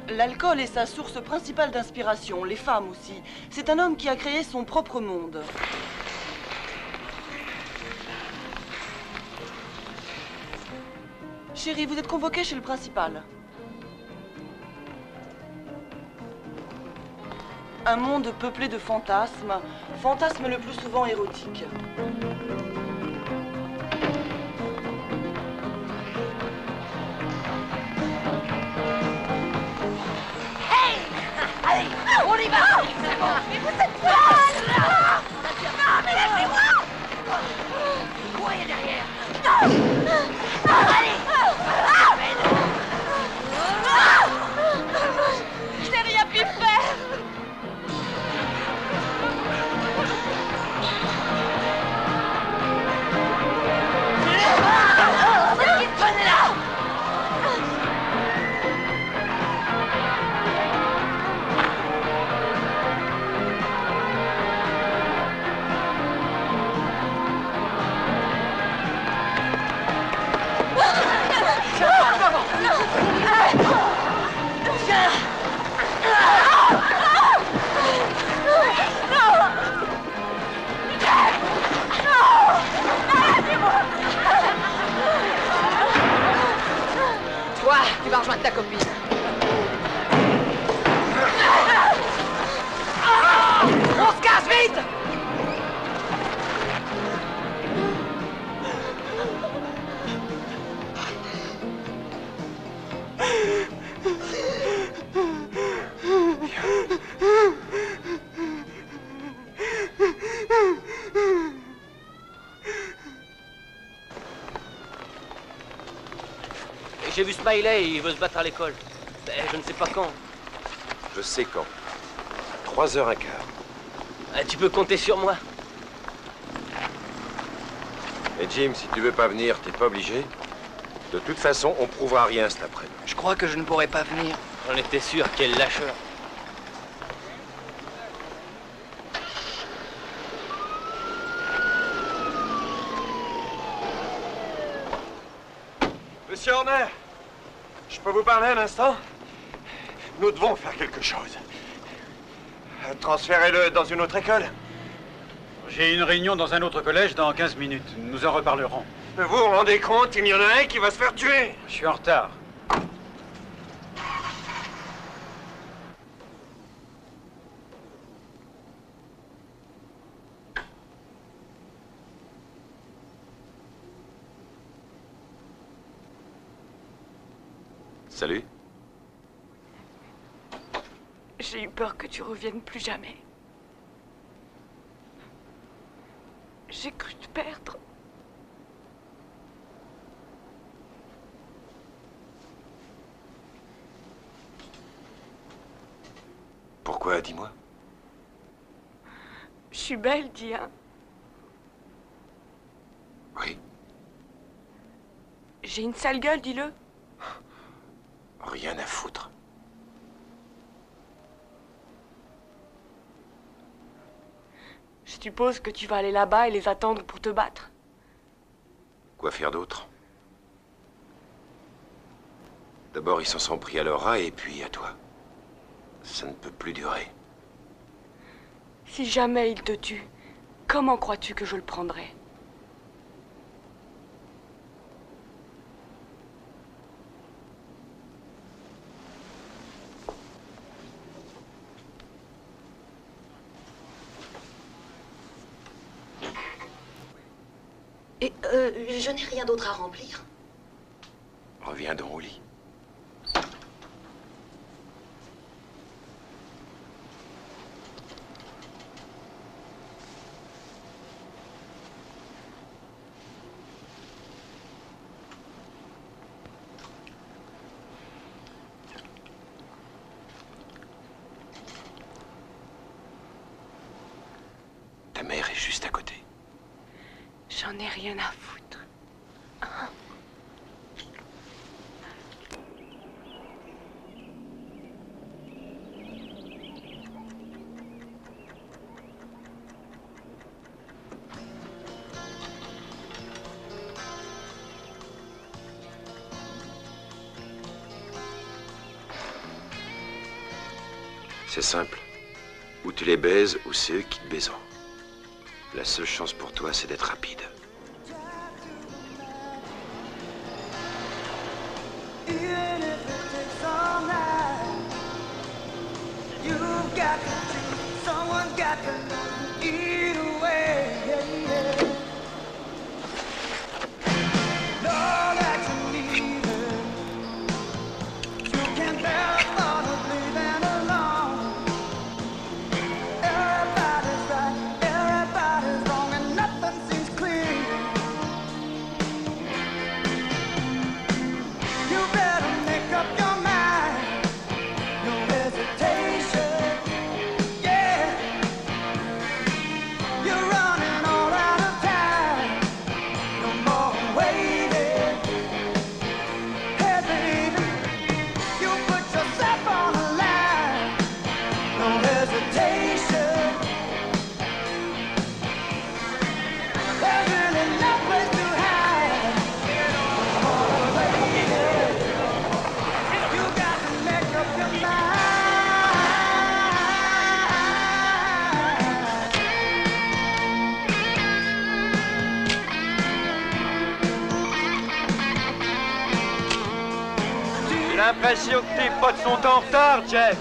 L'alcool est sa source principale d'inspiration, les femmes aussi. C'est un homme qui a créé son propre monde. Chérie, vous êtes convoquée chez le principal. Un monde peuplé de fantasmes, fantasmes le plus souvent érotiques. Allez, on y va! C'est bon! Mais vous êtes folle! Non, mais lâchez-moi! Courez derrière! Non! Allez! Je n'ai rien pu faire! Venez-là! Toi, tu vas rejoindre ta copine. On se casse vite! J'ai vu Smiley, il veut se battre à l'école. Mais je ne sais pas quand. Je sais quand. 3h15. Tu peux compter sur moi. Et Jim, si tu veux pas venir, t'es pas obligé. De toute façon, on prouvera rien cet après-midi. Je crois que je ne pourrai pas venir. J'en étais sûr, quel lâcheur. Monsieur Horner, je peux vous parler un instant? Nous devons faire quelque chose. Transférez-le dans une autre école. J'ai une réunion dans un autre collège dans 15 minutes. Nous en reparlerons. Vous vous rendez compte, il y en a un qui va se faire tuer. Je suis en retard. Salut. J'ai eu peur que tu reviennes plus jamais. J'ai cru te perdre. Pourquoi, dis-moi? Je suis belle, Diane. Oui. J'ai une sale gueule, dis-le. Rien à foutre. Je suppose que tu vas aller là-bas et les attendre pour te battre. Quoi faire d'autre? D'abord, ils s'en sont pris à Laura et puis à toi. Ça ne peut plus durer. Si jamais il te tue, comment crois-tu que je le prendrai? Et je n'ai rien d'autre à remplir. Reviens donc au lit. Ta mère est juste à côté. J'en ai rien à foutre. Hein? C'est simple. Ou tu les baises, ou c'est eux qui te baiseront. La seule chance pour toi, c'est d'être rapide. Even if it takes all night, you've got to choose. Someone's got to lose either way. Know that you need her. You can't bear the thought of leaving alone. Everybody's right, everybody's wrong, and nothing seems clear. You better make up your mind. No hesitation. Yeah. You're running all out of time. No more waiting. Hey, baby, you put yourself on the line. No hesitation. There's really no place to hide. No more waiting. You got to make up your mind. J'ai l'impression que tes potes sont en retard, Jeff.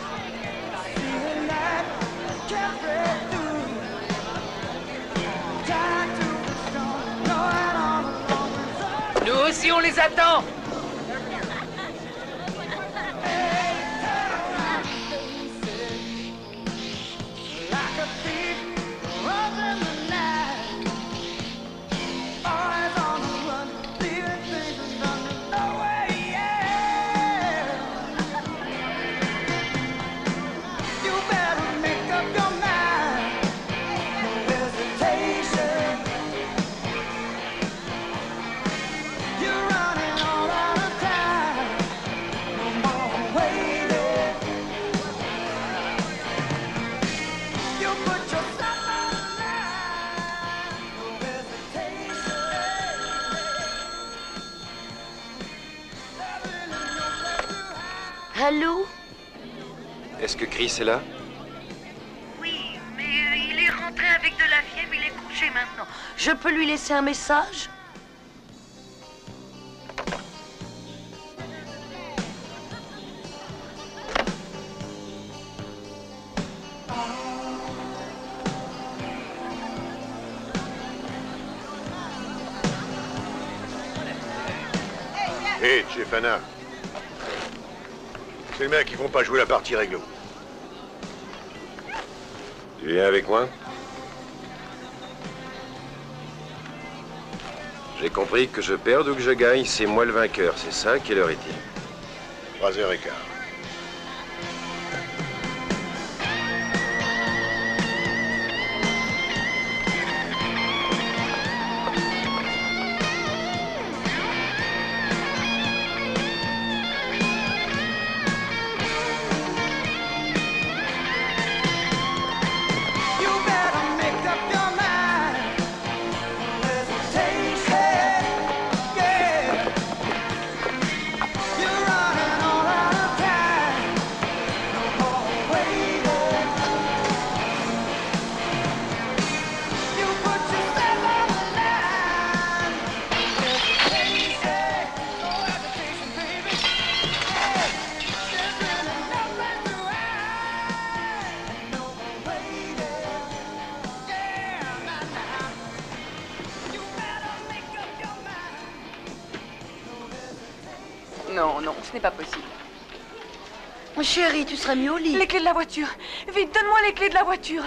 Nous aussi, on les attend. Like a thief, runs in the night. Always on the run, leaving things undone. No way, yeah. You better make up your mind. No hesitation. You're running all out Allô? Est-ce que Chris est là? Oui, mais il est rentré avec de la fièvre, il est couché maintenant. Je peux lui laisser un message? Hé, Jeff Hanna. C'est les mecs qui vont pas jouer la partie réglo. Tu viens avec moi? J'ai compris que je perde ou que je gagne, c'est moi le vainqueur. C'est ça? Quelle heure est-il? 3h15. Non, non, ce n'est pas possible. Chérie, tu serais mieux au lit. Les clés de la voiture. Vite, donne-moi les clés de la voiture.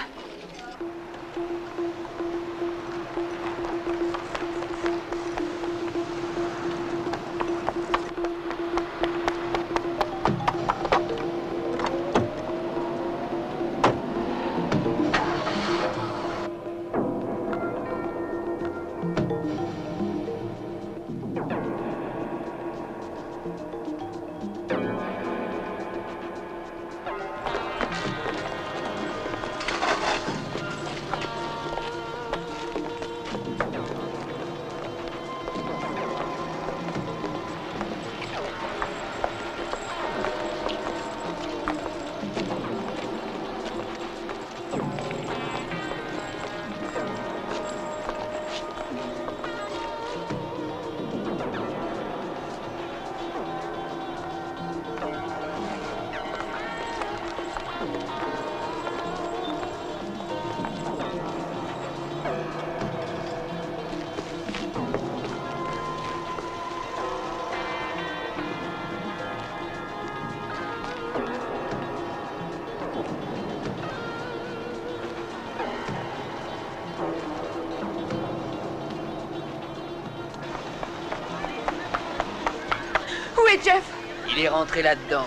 Où est Jeff? Il est rentré là-dedans.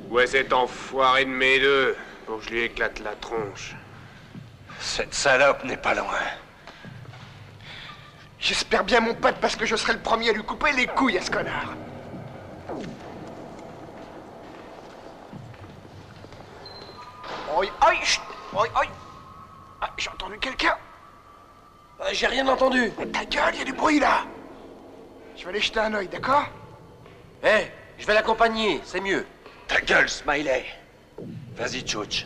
Où est cet enfoiré de mes deux? Pour que je lui éclate la tronche. Cette salope n'est pas loin. J'espère bien, mon pote, parce que je serai le premier à lui couper les couilles à ce connard. Oi, oi, chut, oi, oi. Ah, j'ai entendu quelqu'un. J'ai rien entendu. Ta gueule, il y a du bruit là. Je vais aller jeter un œil, d'accord? Hé, je vais l'accompagner, c'est mieux. Ta gueule, Smiley. Vas-y, Tchouch.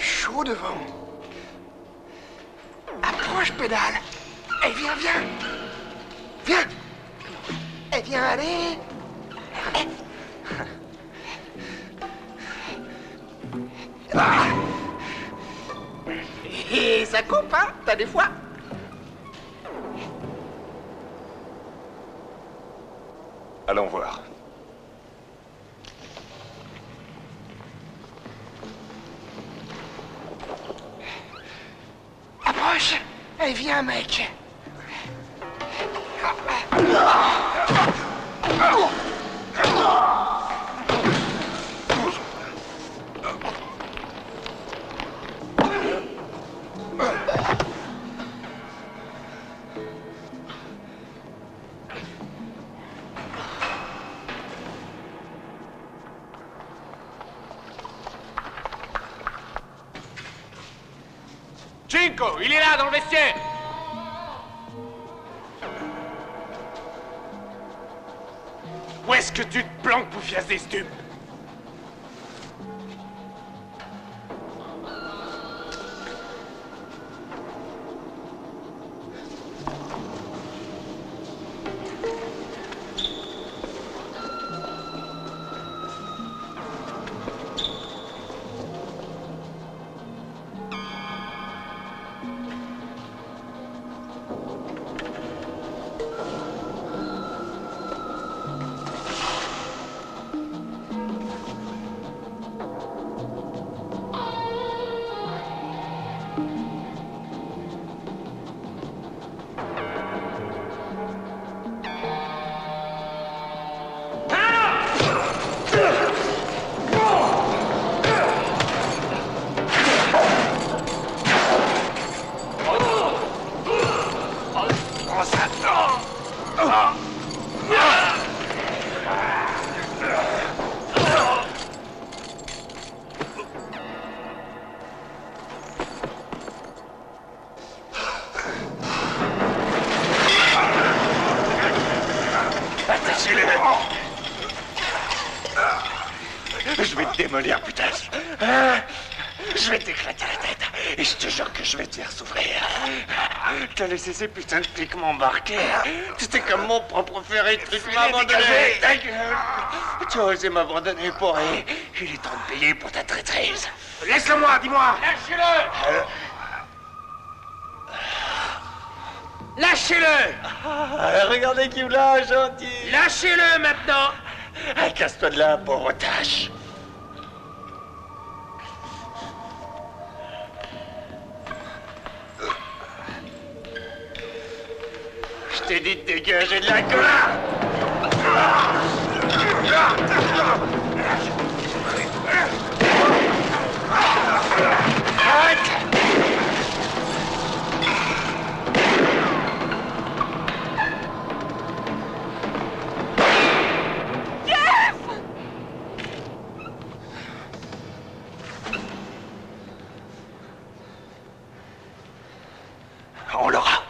Chaud devant. Approche, pédale. Eh, viens, viens. Viens. Eh, viens, allez. Eh. Ah. Et ça coupe, hein? T'as des fois. Allons voir. Approche. Approche. Allez, viens, mec. Cinco, il est là, dans le vestiaire. Où est-ce que tu te planques, bouffiasse des stupes? Je vais te démolir, putain. Je vais t'éclater la tête. Et je te jure que je vais te faire souffrir. T'as laissé ces putains de flics m'embarquer. C'était comme mon propre ferry, tu m'as abandonné. Ta gueule. Tu as osé m'abandonner pour rien. Il est temps de payer pour ta traîtrise. Laisse-le-moi, dis-moi. Lâchez-le. Lâchez-le. Regardez qui me l'a, gentil. Lâchez-le maintenant. Casse-toi de là, pauvre tâche. Je t'ai dit de dégager de la colère. On l'aura.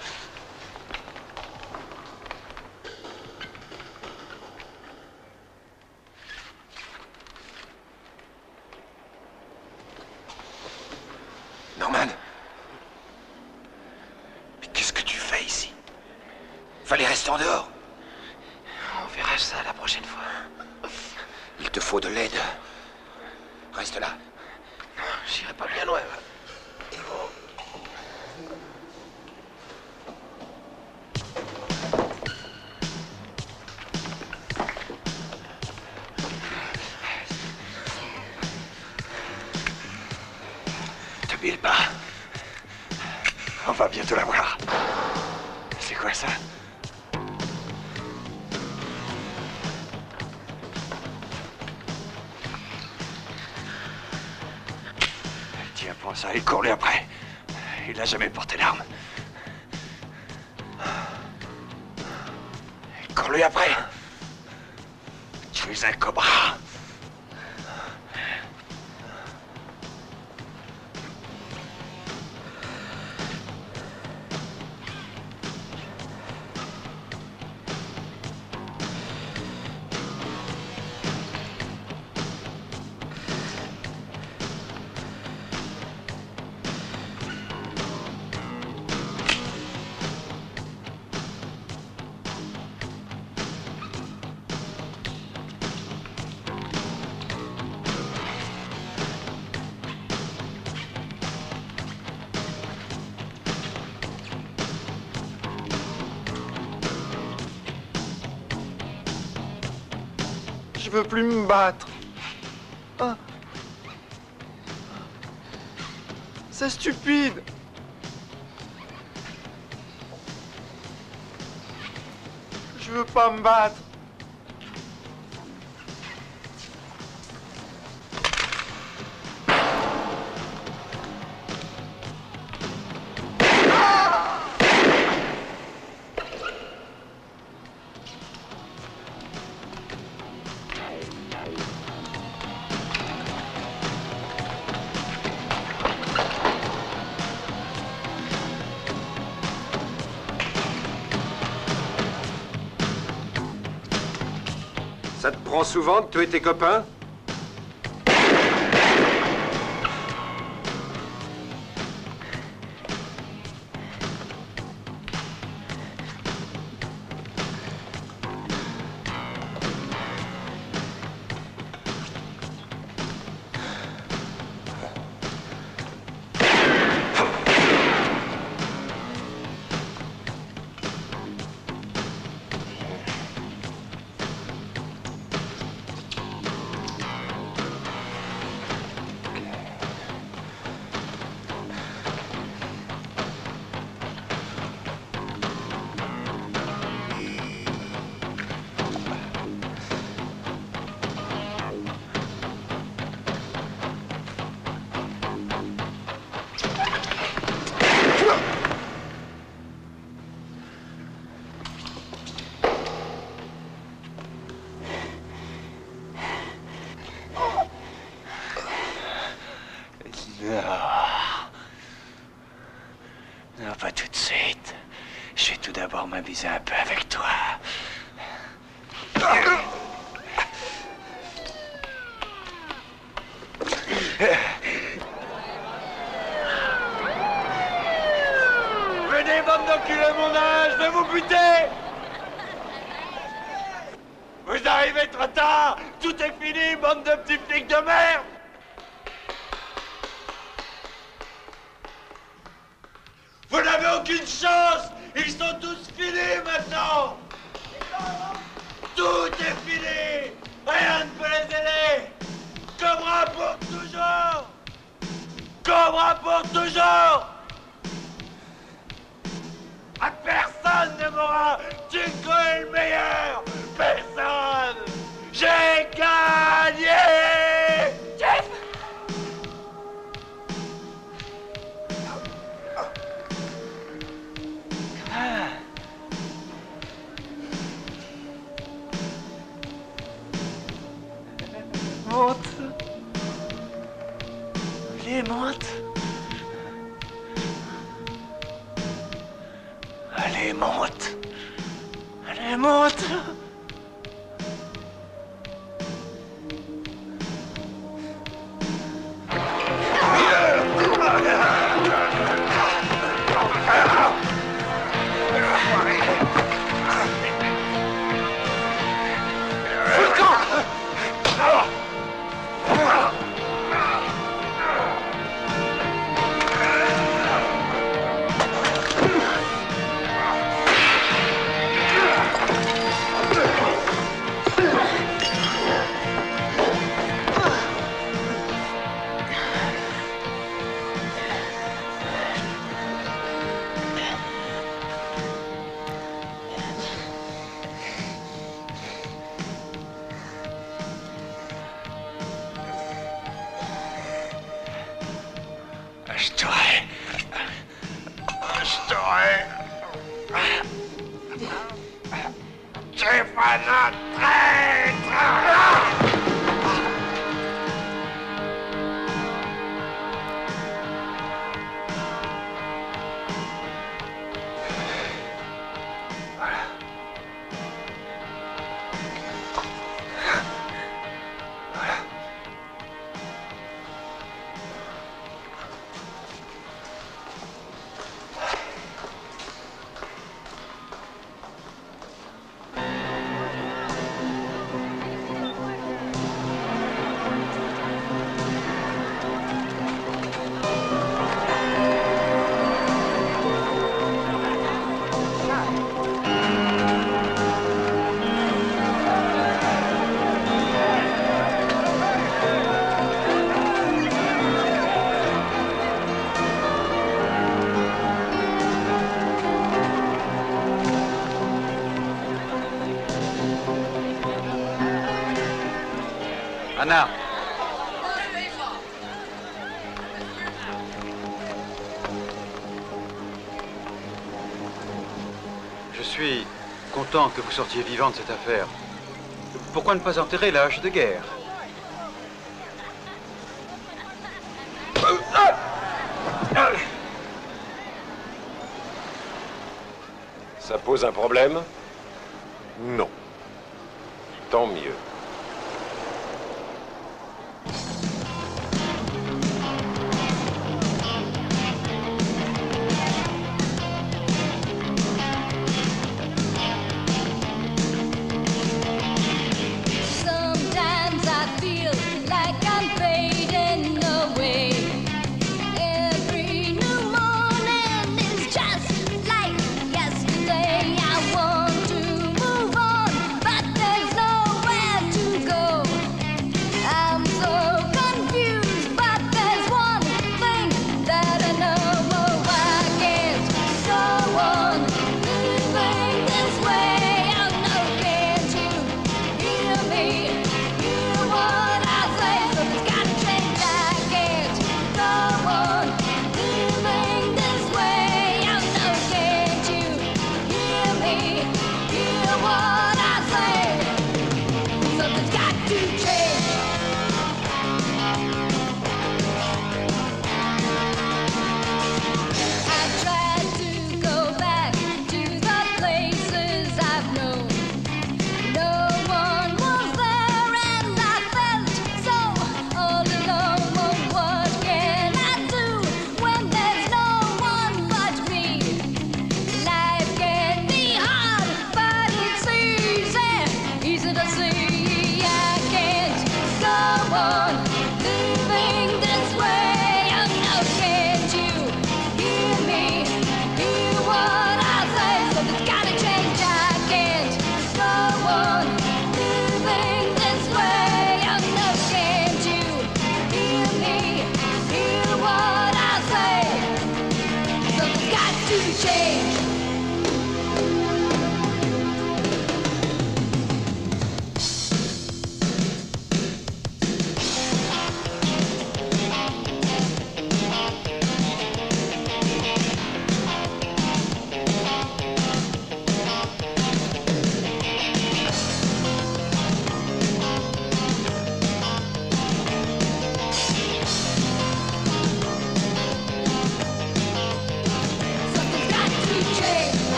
Norman. Mais qu'est-ce que tu fais ici? Fallait rester en dehors. On verra ça la prochaine fois. Il te faut de l'aide. Reste là. J'irai pas bien loin. Te bile pas. On va bientôt la voir. C'est quoi ça? Tiens, prends ça et cours-lui après. Il n'a jamais porté l'arme. Cours-lui après. Tu es un cobra. Je veux plus me battre. Ah. C'est stupide. Je veux pas me battre. Ça te prend souvent de tuer tes copains? Non, pas tout de suite. Je vais tout d'abord m'amuser un peu avec toi. Venez, bande d'enculés, mon âge, je vais vous buter! Vous arrivez trop tard! Tout est fini, bande de petits flics de merde! Vous n'avez aucune chance! Ils sont tous finis maintenant! Tout est fini! Rien ne peut les aider! Cobra pour toujours! Cobra pour toujours! Ah, personne ne m'aura! Jingo est le meilleur! Personne! J'ai gagné! Jeff! Monte. Allez, monte. Allez, monte. Allez, monte. Stéphane traître! Anna. Je suis content que vous sortiez vivant de cette affaire. Pourquoi ne pas enterrer la hache de guerre? Ça pose un problème? Non. Tant mieux.